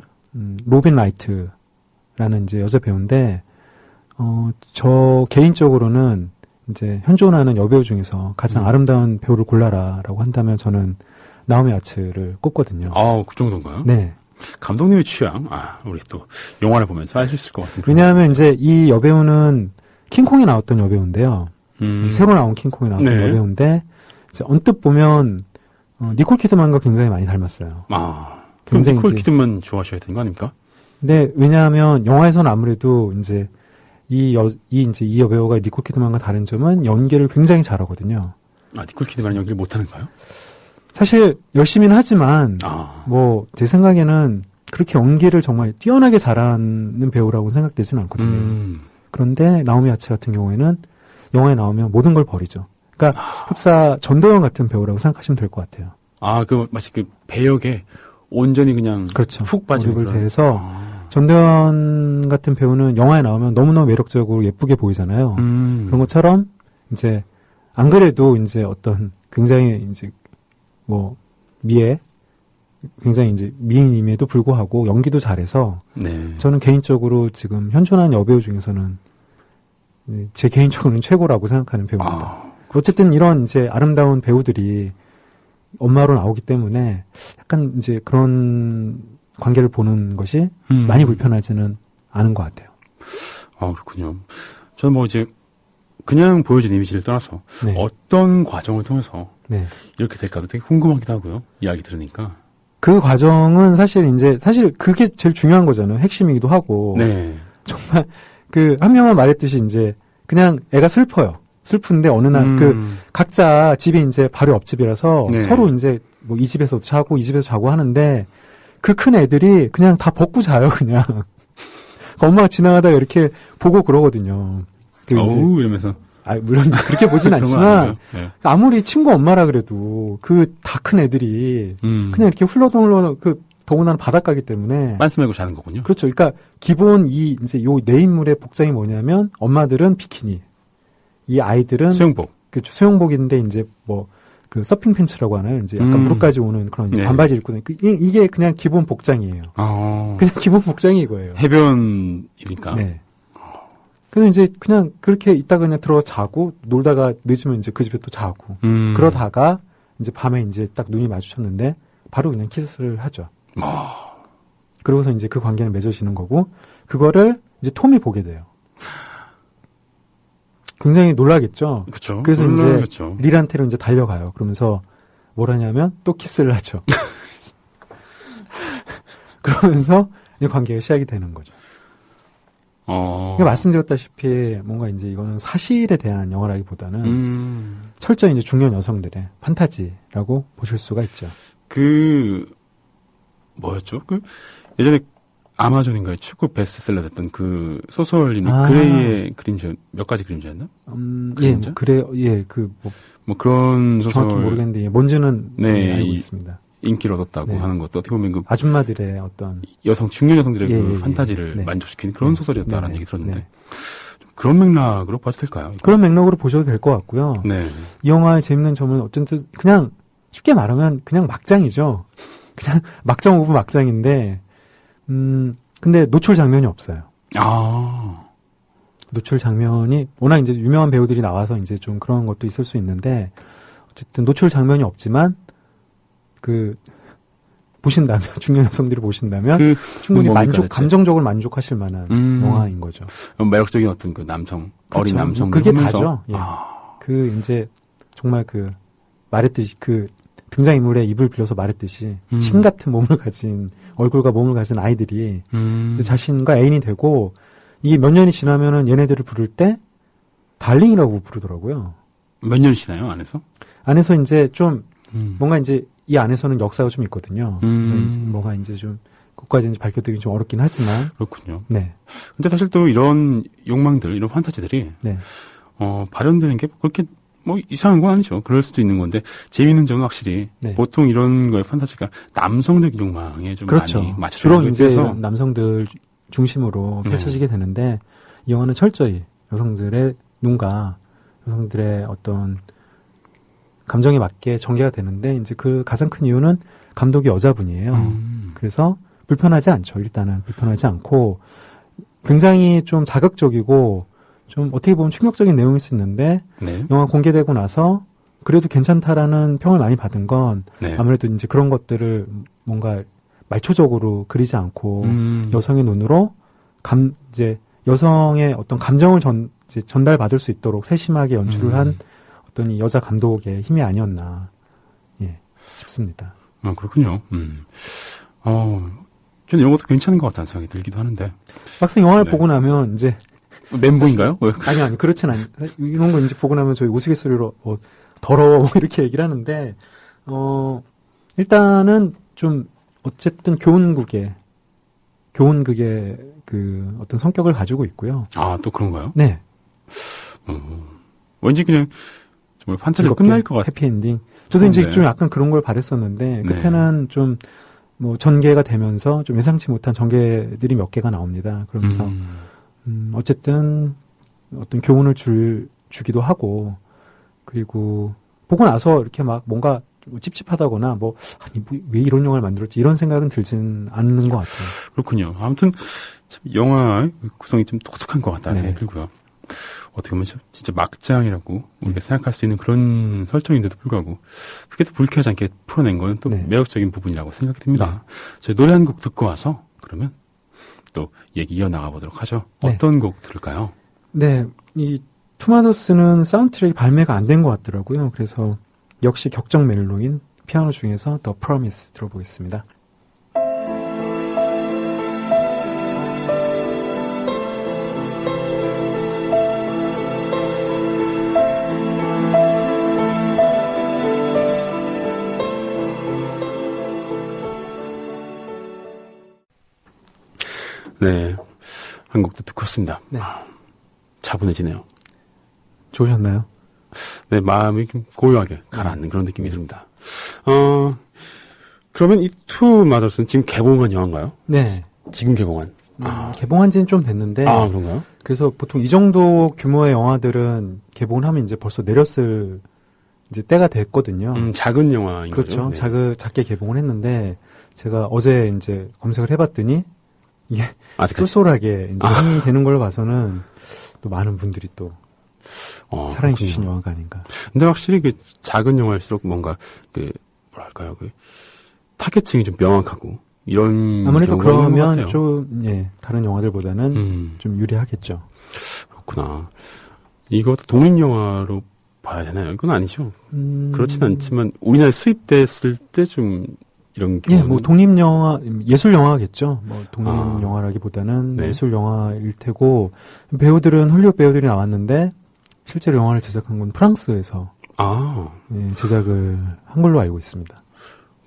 로빈 라이트라는 이제 여자 배우인데 저 개인적으로는 이제 현존하는 여배우 중에서 가장 아름다운 배우를 골라라라고 한다면 저는 나오미 와츠를 꼽거든요. 그 정도인가요? 네. 감독님의 취향. 우리 또 영화를 보면서 알 수 있을 것 같은. 왜냐하면 이제 이 여배우는 킹콩에 나왔던 여배우인데요. 새로 나온 킹콩에 나왔던 네. 여배우인데 이제 언뜻 보면 니콜 키드만과 굉장히 많이 닮았어요. 그럼 굉장히 니콜 이제- 키드만 좋아하셔야 되는 거 아닙니까? 근데 왜냐하면 영화에서는 아무래도 이제 이 여배우가 니콜 키드만과 다른 점은 연기를 굉장히 잘하거든요. 니콜 키드만 연기를 못하는가요? 사실 열심히는 하지만 뭐 제 생각에는 그렇게 연기를 정말 뛰어나게 잘하는 배우라고 생각되지는 않거든요. 그런데 나오미 와츠 같은 경우에는 영화에 나오면 모든 걸 버리죠. 그러니까 흡사 전도연 같은 배우라고 생각하시면 될 것 같아요. 마치 그 배역에 온전히 그냥 그렇죠. 훅 빠지는 몰입을 그런. 대해서 전도연 같은 배우는 영화에 나오면 너무너무 매력적으로 예쁘게 보이잖아요. 그런 것처럼 이제 안 그래도 이제 어떤 굉장히 이제 뭐 굉장히 이제 미인임에도 불구하고 연기도 잘해서 네. 저는 개인적으로 지금 현존하는 여배우 중에서는 제 개인적으로는 최고라고 생각하는 배우입니다. 어쨌든 이런 이제 아름다운 배우들이 엄마로 나오기 때문에 약간 이제 그런 관계를 보는 것이 많이 불편하지는 않은 것 같아요. 그렇군요. 저는 뭐 이제 그냥 보여진 이미지를 떠나서 네. 어떤 과정을 통해서 네. 이렇게 될까도 되게 궁금하기도 하고요. 이야기 들으니까. 그 과정은 사실 그게 제일 중요한 거잖아요. 핵심이기도 하고. 네. 정말 한 명은 말했듯이 이제 그냥 애가 슬퍼요. 슬픈데 어느 날 각자 집이 이제 바로 옆집이라서 네. 서로 이제 뭐 이 집에서도 자고 이 집에서 자고 하는데 그 큰 애들이 그냥 다 벗고 자요, 그냥. 엄마가 지나가다가 이렇게 보고 그러거든요. 이러면서. 물론 그렇게 보진 그런 건 않지만 아니고요. 네. 아무리 친구 엄마라 그래도 그 다 큰 애들이 그냥 이렇게 흘러덩흘러 더구나 바닷가기 때문에 빤스 메고 자는 거군요. 그렇죠. 그러니까 기본 이제 요 내 인물의 복장이 뭐냐면 엄마들은 비키니, 이 아이들은 수영복. 그렇죠. 수영복인데 이제 뭐 그 서핑 팬츠라고 하나요? 이제 약간 무릎까지 오는 그런 네. 반바지 입고 이게 그냥 기본 복장이에요. 그냥 기본 복장이 이거예요. 해변이니까. 네. 그래서 이제 그냥 그렇게 있다가 그냥 들어가 자고 놀다가 늦으면 이제 그 집에 또 자고 그러다가 이제 밤에 이제 딱 눈이 마주쳤는데 바로 그냥 키스를 하죠. 그러고서 이제 그 관계는 맺어지는 거고 그거를 이제 톰이 보게 돼요. 굉장히 놀라겠죠. 그렇죠. 그래서 놀라겠죠. 이제 릴한테로 이제 달려가요. 그러면서 뭘 하냐면 또 키스를 하죠. 그러면서 이 관계가 시작이 되는 거죠. 그러니까 말씀드렸다시피 뭔가 이제 이거는 사실에 대한 영화라기보다는 철저히 이제 중년 여성들의 판타지라고 보실 수가 있죠. 뭐였죠? 예전에 아마존인가요? 최고 베스트셀러 됐던 그 소설인 아. 그레이의 그림자, 몇 가지 그림자였나? 예, 그래요. 예, 뭐 그런 소설. 정확히 모르겠는데, 뭔지는 네, 알고 있습니다. 인기를 얻었다고 네. 하는 것도 어떻게 보면 그 아줌마들의 어떤 중년 여성들의 예, 그 예, 예. 판타지를 네. 만족시키는 그런 네. 소설이었다라는 네. 얘기 들었는데 네. 좀 그런 맥락으로 봐도 될까요? 이거? 그런 맥락으로 보셔도 될 것 같고요. 네. 이 영화의 재밌는 점은 어쨌든 그냥 쉽게 말하면 그냥 막장이죠. 그냥 막장 오브 막장인데 근데 노출 장면이 없어요. 아. 노출 장면이 워낙 이제 유명한 배우들이 나와서 이제 좀 그런 것도 있을 수 있는데 어쨌든 노출 장면이 없지만 그 보신다면 중년 여성들이 보신다면 그 충분히 뭡니까, 만족 대체? 감정적으로 만족하실 만한 영화인 거죠. 매력적인 어떤 그 남성 어린 그렇죠. 남성 그게 다죠. 예. 아. 그 이제 정말 그 말했듯이 그 등장인물의 입을 빌려서 말했듯이 신 같은 몸을 가진 얼굴과 몸을 가진 아이들이 자신과 애인이 되고 이게 몇 년이 지나면은 얘네들을 부를 때 달링이라고 부르더라고요. 몇 년이 지나요 안에서? 안에서 이제 좀 뭔가 이제 이 안에서는 역사가 좀 있거든요. 그래서 이제 뭐가 이제 좀 그것까지 이제 밝혀드리기 좀 어렵긴 하지만 그렇군요. 네, 근데 사실 또 이런 욕망들, 이런 판타지들이 네, 발현되는 게 그렇게 뭐 이상한 건 아니죠. 그럴 수도 있는 건데 재미있는 점은 확실히 네. 보통 이런 거의 판타지가 남성적인 욕망에 좀 그렇죠. 많이 맞춰져 주로 있는 이제 거에 비해서 이런 남성들 중심으로 네. 펼쳐지게 되는데 이 영화는 철저히 여성들의 눈과 여성들의 어떤 감정에 맞게 전개가 되는데 이제 그 가장 큰 이유는 감독이 여자분이에요. 그래서 불편하지 않죠. 일단은 불편하지 않고 굉장히 좀 자극적이고 좀 어떻게 보면 충격적인 내용일 수 있는데 네. 영화 공개되고 나서 그래도 괜찮다라는 평을 많이 받은 건 네. 아무래도 이제 그런 것들을 뭔가 말초적으로 그리지 않고 여성의 눈으로 이제 여성의 어떤 감정을 이제 전달받을 수 있도록 세심하게 연출을 한 어떤 이 여자 감독의 힘이 아니었나 싶습니다. 그렇군요. 저는 이런 것도 괜찮은 것 같다는 생각이 들기도 하는데 막상 영화를 네. 보고 나면 이제 멘붕인가요? 아니 그렇진 않. 이런 거 이제 보고 나면 저희 우스갯소리로 더러워 뭐 이렇게 얘기를 하는데 일단은 좀 어쨌든 교훈극의 그 어떤 성격을 가지고 있고요. 아, 또 그런가요? 네. 왠지 그냥 정말 판타지가 즐겁게 끝날 것 같아요. 해피엔딩. 저도 이제 그런데. 좀 약간 그런 걸 바랬었는데 네. 끝에는 좀 뭐 전개가 되면서 좀 예상치 못한 전개들이 몇 개가 나옵니다. 그러면서 어쨌든 어떤 교훈을 주기도 하고 그리고 보고 나서 이렇게 막 뭔가 좀 찝찝하다거나 왜 이런 영화를 만들었지 이런 생각은 들진 않는 것 같아요. 그렇군요. 아무튼 참 영화의 구성이 좀 독특한 것 같다는 네. 생각이 들고요. 어떻게 보면 진짜 막장이라고 우리가 생각할 수 있는 그런 설정인데도 불구하고 그게 또 불쾌하지 않게 풀어낸 건 또 네. 매력적인 부분이라고 생각이 듭니다. 저희 노래 한 곡 듣고 와서 그러면 또 얘기 이어나가 보도록 하죠. 네. 어떤 곡 들을까요? 네, 이 투마더스는 사운드트랙이 발매가 안 된 것 같더라고요. 그래서 역시 격정 멜로인 피아노 중에서 The Promise 들어보겠습니다. 네. 한 곡도 듣고 왔습니다. 네. 차분해지네요. 좋으셨나요? 네, 마음이 좀 고요하게 가라앉는 그런 느낌이 듭니다. 그러면 이 투 마더스는 지금 개봉한 영화인가요? 네. 지금 개봉한. 개봉한 지는 좀 됐는데 그런가요? 그래서 보통 이 정도 규모의 영화들은 개봉을 하면 이제 벌써 내렸을 이제 때가 됐거든요. 작은 영화인 그렇죠. 거죠? 네. 작게 개봉을 했는데 제가 어제 이제 검색을 해봤더니 이게 아직까지. 쏠쏠하게 이제 흥이 되는 걸 봐서는 또 많은 분들이 또 사랑해 주신 그렇군요. 영화가 아닌가. 근데 확실히 그 작은 영화일수록 뭔가 그 뭐랄까요 그 타겟층이 좀 명확하고 이런 아무래도 경우가 있는 것 그러면 같아요. 좀 다른 영화들보다는 좀 유리하겠죠. 그렇구나. 이것도 독립 영화로 봐야 되나요? 이건 아니죠. 그렇진 않지만 우리나라에 수입됐을 때 좀 이런 예, 경우는 뭐 독립 영화, 예술 영화겠죠. 뭐 독립 아. 영화라기보다는 네. 예술 영화일 테고 배우들은 헐리우드 배우들이 나왔는데 실제로 영화를 제작한 건 프랑스에서 제작을 한 걸로 알고 있습니다.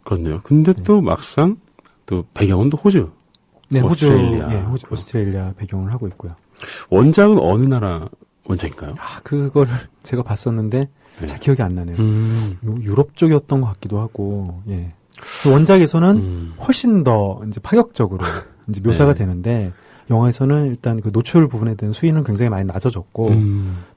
그렇네요. 근데 또 막상 또 배경은 또 호주. 네, 오스트레일리아. 오스트레일리아 배경을 하고 있고요. 원작은 어느 나라 원작인가요? 그거를 제가 봤었는데 네. 잘 기억이 안 나네요. 유럽 쪽이었던 것 같기도 하고, 예. 원작에서는 훨씬 더 이제 파격적으로 이제 묘사가 네. 되는데 영화에서는 일단 그 노출 부분에 대한 수위는 굉장히 많이 낮아졌고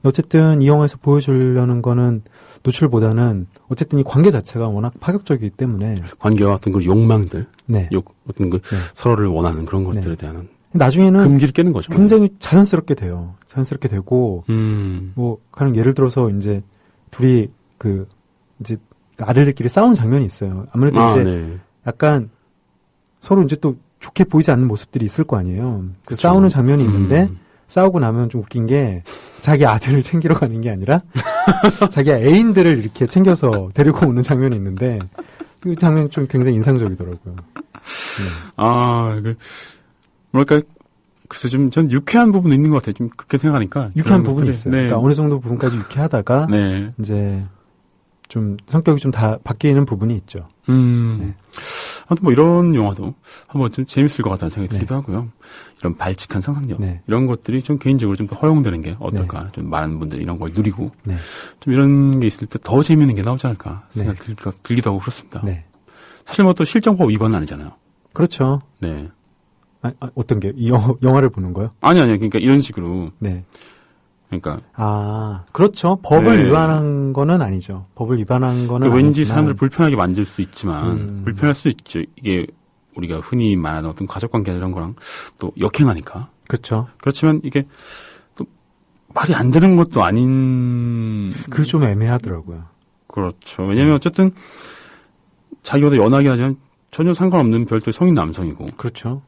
어쨌든 이 영화에서 보여주려는 거는 노출보다는 어쨌든 이 관계 자체가 워낙 파격적이기 때문에 관계와 어떤 그 욕망들, 네. 어떤 그 네. 서로를 원하는 그런 것들에 네. 대한 나중에는 금기를 깨는 거죠. 굉장히 자연스럽게 돼요. 자연스럽게 되고 뭐 가령 예를 들어서 이제 둘이 그 이제 아들들끼리 싸우는 장면이 있어요. 아무래도 이제 네. 약간 서로 이제 또 좋게 보이지 않는 모습들이 있을 거 아니에요. 그 그쵸. 싸우는 장면이 있는데 싸우고 나면 좀 웃긴 게 자기 아들을 챙기러 가는 게 아니라 자기 애인들을 이렇게 챙겨서 데리고 오는 장면이 있는데 그 장면이 좀 굉장히 인상적이더라고요. 뭐랄까, 글쎄 전 유쾌한 부분도 있는 것 같아요. 좀 그렇게 생각하니까. 유쾌한 그런 부분이 것들이. 있어요. 네. 그러니까 어느 정도 부분까지 유쾌하다가 네. 이제 좀 성격이 좀 다 바뀌는 부분이 있죠. 네. 아무튼 뭐 이런 영화도 한번 좀 재밌을 것 같다는 생각이 네. 들기도 하고요. 이런 발칙한 상상력 네. 이런 것들이 좀 개인적으로 좀 더 허용되는 게 어떨까. 좀 많은 분들이 이런 걸 누리고 네. 좀 이런 게 있을 때 더 재밌는 게 나오지 않을까 생각이 들기도 하고 그렇습니다. 네. 사실 뭐 또 실정법 위반은 아니잖아요. 그렇죠. 네. 어떤 게? 이 영화를 보는 거요? 아니요. 그러니까 이런 식으로. 네. 그러니까. 그렇죠. 법을 네. 위반한 거는 아니죠. 법을 위반한 거는 그 왠지 아니지만. 사람들 불편하게 만질 수 있지만, 불편할 수 있죠. 이게 우리가 흔히 말하는 어떤 가족관계 이런 거랑 또 역행하니까. 그렇죠. 그렇지만 이게 또 말이 안 되는 것도 아닌. 그게 좀 애매하더라고요. 그렇죠. 왜냐면 어쨌든 자기보다 연하게 하지만 전혀 상관없는 별도의 성인 남성이고. 그렇죠.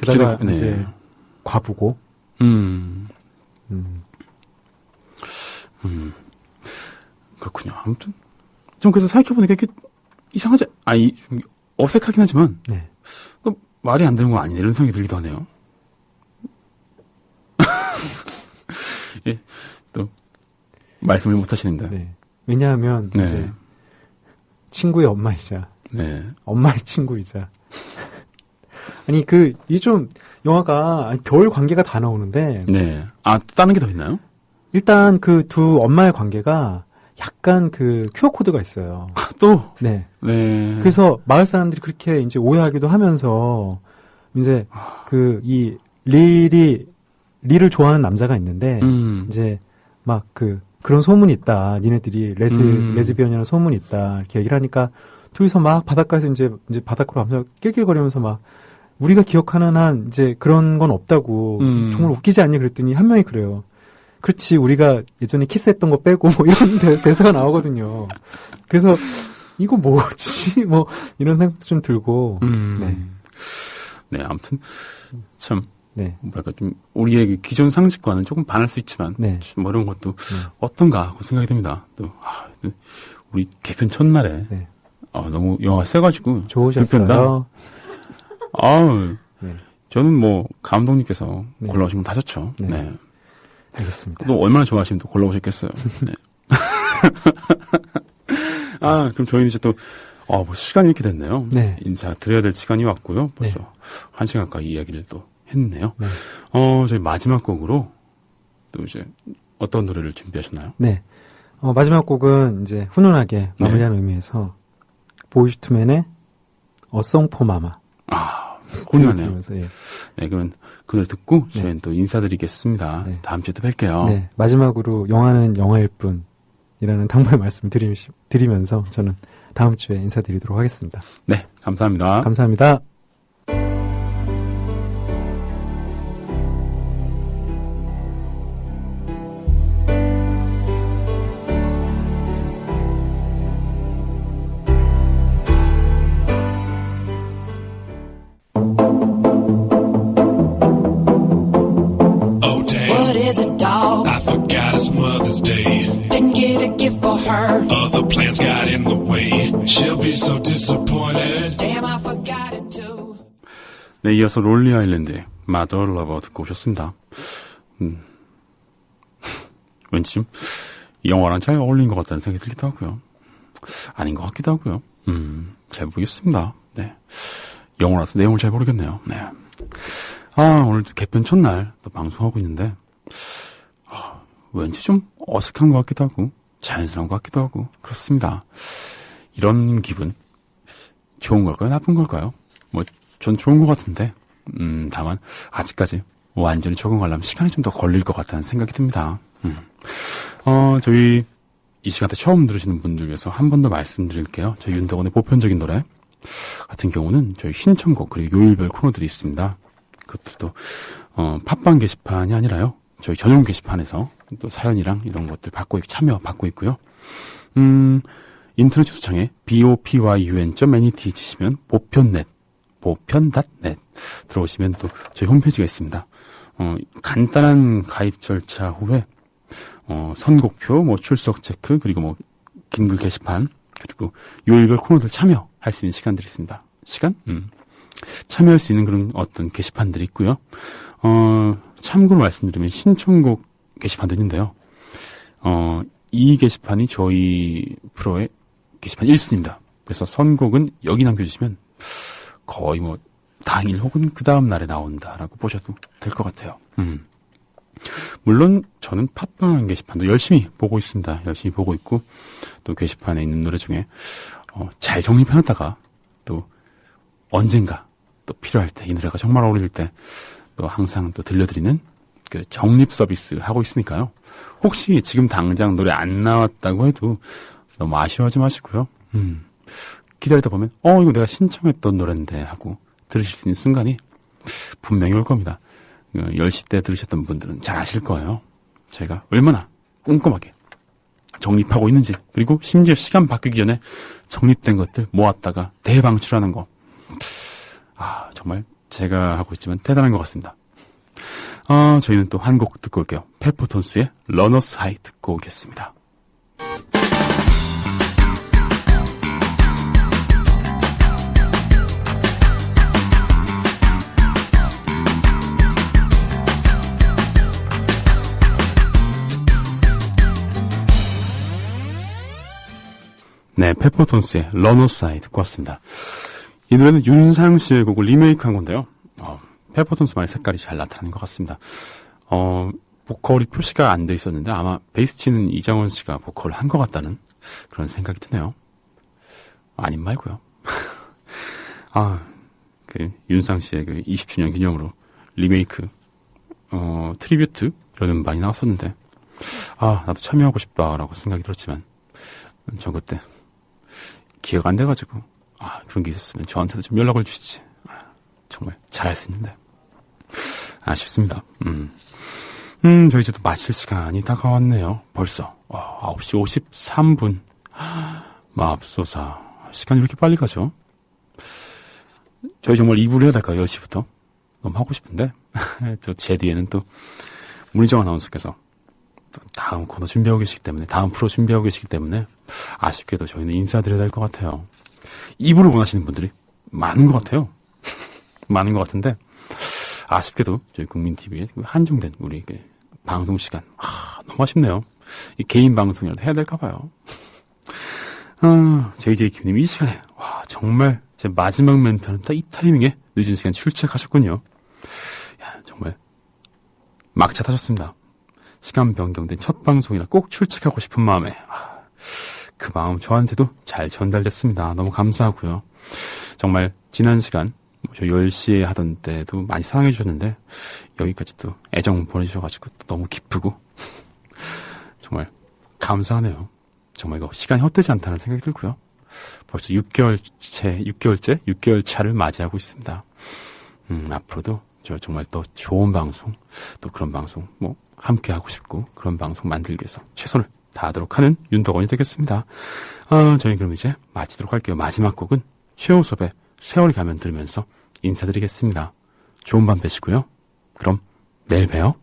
게다가 네. 이제 과부고. 그렇군요. 아무튼 좀 그래서 생각해보니까 이게 이상하지, 좀 어색하긴 하지만 네. 또 말이 안 되는 건 아니네 이런 생각이 들기도 하네요. 예, 또 말씀을 못 하시는데. 네. 왜냐하면 네. 이제 친구의 엄마이자 네. 엄마의 친구이자 아니 이 좀 영화가 별 관계가 다 나오는데 네. 또 다른 게 더 있나요? 일단 그 두 엄마의 관계가 약간 그 큐어 코드가 있어요. 또? 네. 네. 그래서 마을 사람들이 그렇게 이제 오해하기도 하면서 이제 이 릴을 좋아하는 남자가 있는데 이제 막 그런 소문이 있다. 니네들이 레즈비언이라는 소문이 있다. 이렇게 얘기를 하니까 둘이서 막 바닷가에서 이제 바닷가로 가면서 낄낄거리면서 막 우리가 기억하는 한 이제 그런 건 없다고 정말 웃기지 않니 그랬더니 한 명이 그래요. 그렇지 우리가 예전에 키스했던 거 빼고 뭐 이런 대사가 나오거든요. 그래서 이거 뭐지 뭐 이런 생각도 좀 들고 네, 아무튼 참 네. 뭐랄까 좀 우리의 그 기존 상식과는 조금 반할 수 있지만 네. 뭐 이런 것도 어떤가 하고 생각이 듭니다. 또 우리 개편 첫날에 네. 너무 영화가 세가지고 좋으셨어요. 네. 저는 뭐 감독님께서 네. 골라오신 건 다 좋죠. 네. 네. 알겠습니다. 또 얼마나 좋아하시면 또 골라오셨겠어요. 네. 그럼 저희는 이제 또 뭐 시간이 이렇게 됐네요. 네. 인사 드려야 될 시간이 왔고요. 벌써 네. 1시간 가까이 이야기를 또 했네요. 네. 저희 마지막 곡으로 또 이제 어떤 노래를 준비하셨나요? 네. 마지막 곡은 이제 훈훈하게 마무리하는 의미에서 보이즈 투맨의 어송 포 마마. 훈훈하네요. 예. 네, 그러면 그 노래 듣고 네. 저희는 또 인사드리겠습니다. 네. 다음 주에 또 뵐게요. 네. 마지막으로 영화는 영화일 뿐이라는 당부의 말씀 드리면서 저는 다음 주에 인사드리도록 하겠습니다. 네, 감사합니다. 감사합니다. Oh damn, what is it, dog? I forgot it's Mother's Day. Didn't get a gift for her. Other plans got in the way. She'll be so disappointed. Damn, I forgot it too. 네, 이어서 롤리 아일랜드의 Mother Lover 듣고 오셨습니다. 왠지 좀 이 영화랑 잘 어울린 것 같다는 생각이 들기도 하고요. 아닌 것 같기도 하고요. 잘 모르겠습니다. 네. 영화라서 내용을 잘 모르겠네요. 네. 오늘 개편 첫날 또 방송하고 있는데, 왠지 좀 어색한 것 같기도 하고, 자연스러운 것 같기도 하고, 그렇습니다. 이런 기분, 좋은 걸까요? 나쁜 걸까요? 전 좋은 것 같은데, 다만, 아직까지 완전히 적응하려면 시간이 좀 더 걸릴 것 같다는 생각이 듭니다. 저희, 이 시간대 처음 들으시는 분들 위해서 한 번 더 말씀드릴게요. 저희 윤덕원의 보편적인 노래 같은 경우는 저희 신청곡, 그리고 요일별 코너들이 있습니다. 그것들도, 팟빵 게시판이 아니라요. 저희 전용 게시판에서 또 사연이랑 이런 것들 참여 받고 있고요. 인터넷 주소창에 bopyun.net 치시면 보편.net 들어오시면 또 저희 홈페이지가 있습니다. 간단한 가입 절차 후에 선곡표, 출석 체크, 그리고 긴글 게시판, 그리고 요일별 코너들 참여할 수 있는 시간들이 있습니다. 참여할 수 있는 그런 어떤 게시판들이 있고요. 참고로 말씀드리면 신청곡 게시판도 있는데요. 이 게시판이 저희 프로의 게시판 1순위입니다. 그래서 선곡은 여기 남겨주시면 거의 당일 혹은 그 다음 날에 나온다라고 보셔도 될 것 같아요. 물론 저는 팟빵 게시판도 열심히 보고 있습니다. 열심히 보고 있고 또 게시판에 있는 노래 중에 잘 정립해놨다가 또 언젠가 또 필요할 때 이 노래가 정말 어울릴 때 또 항상 또 들려드리는 그 정립 서비스 하고 있으니까요. 혹시 지금 당장 노래 안 나왔다고 해도 너무 아쉬워하지 마시고요. 기다리다 보면 이거 내가 신청했던 노래인데 하고 들으실 수 있는 순간이 분명히 올 겁니다. 10시 때 들으셨던 분들은 잘 아실 거예요. 제가 얼마나 꼼꼼하게 정립하고 있는지, 그리고 심지어 시간 바뀌기 전에 정립된 것들 모았다가 대방출하는 거. 정말 제가 하고 있지만 대단한 것 같습니다. 저희는 또 한 곡 듣고 올게요. 페퍼톤스의 러너스 하이 듣고 오겠습니다. 네, 페퍼톤스의 러너스 하이 듣고 왔습니다. 이 노래는 윤상 씨의 곡을 리메이크한 건데요. 페퍼톤스만의 색깔이 잘 나타나는 것 같습니다. 보컬이 표시가 안 돼 있었는데 아마 베이스 치는 이장원 씨가 보컬을 한 것 같다는 그런 생각이 드네요. 아님 말고요. 윤상 씨의 그 20주년 기념으로 리메이크, 트리뷰트 이런 음반이 나왔었는데 나도 참여하고 싶다라고 생각이 들었지만 저 그때 기회가 안 돼가지고 그런 게 있었으면 저한테도 좀 연락을 주시지. 정말 잘할 수 있는데 아쉽습니다. 저희 이제 또 마칠 시간이 다가왔네요. 벌써 9시 53분. 맙소사, 시간이 왜 이렇게 빨리 가죠? 저희 정말 2부를 해야 될까요? 10시부터 너무 하고 싶은데 또 제 뒤에는 또 문희정 아나운서께서 또 다음 코너 준비하고 계시기 때문에, 다음 프로 준비하고 계시기 때문에 아쉽게도 저희는 인사드려야 될 것 같아요. 2부를 원하시는 분들이 많은 것 같아요. 많은 것 같은데 아쉽게도 저희 국민TV에 한정된 우리 방송 시간 너무 아쉽네요. 이 개인 방송이라도 해야 될까 봐요. JJQ님 이 시간에 정말 제 마지막 멘트는 딱 이 타이밍에 늦은 시간 출첵하셨군요. 정말 막차 타셨습니다. 시간 변경된 첫 방송이라 꼭 출첵하고 싶은 마음에 그 마음 저한테도 잘 전달됐습니다. 너무 감사하고요. 정말 지난 시간 저 10시에 하던 때도 많이 사랑해 주셨는데 여기까지 또 애정 보내주셔가지고 또 너무 기쁘고 정말 감사하네요. 정말 이거 시간이 헛되지 않다는 생각이 들고요. 벌써 6개월 차를 맞이하고 있습니다. 앞으로도 저 정말 더 좋은 방송, 또 그런 방송 함께 하고 싶고 그런 방송 만들기 위해서 최선을 다하도록 하는 윤덕원이 되겠습니다. 저희 그럼 이제 마치도록 할게요. 마지막 곡은 최호섭의 세월이 가면 들으면서 인사드리겠습니다. 좋은 밤 되시고요. 그럼 내일 봬요.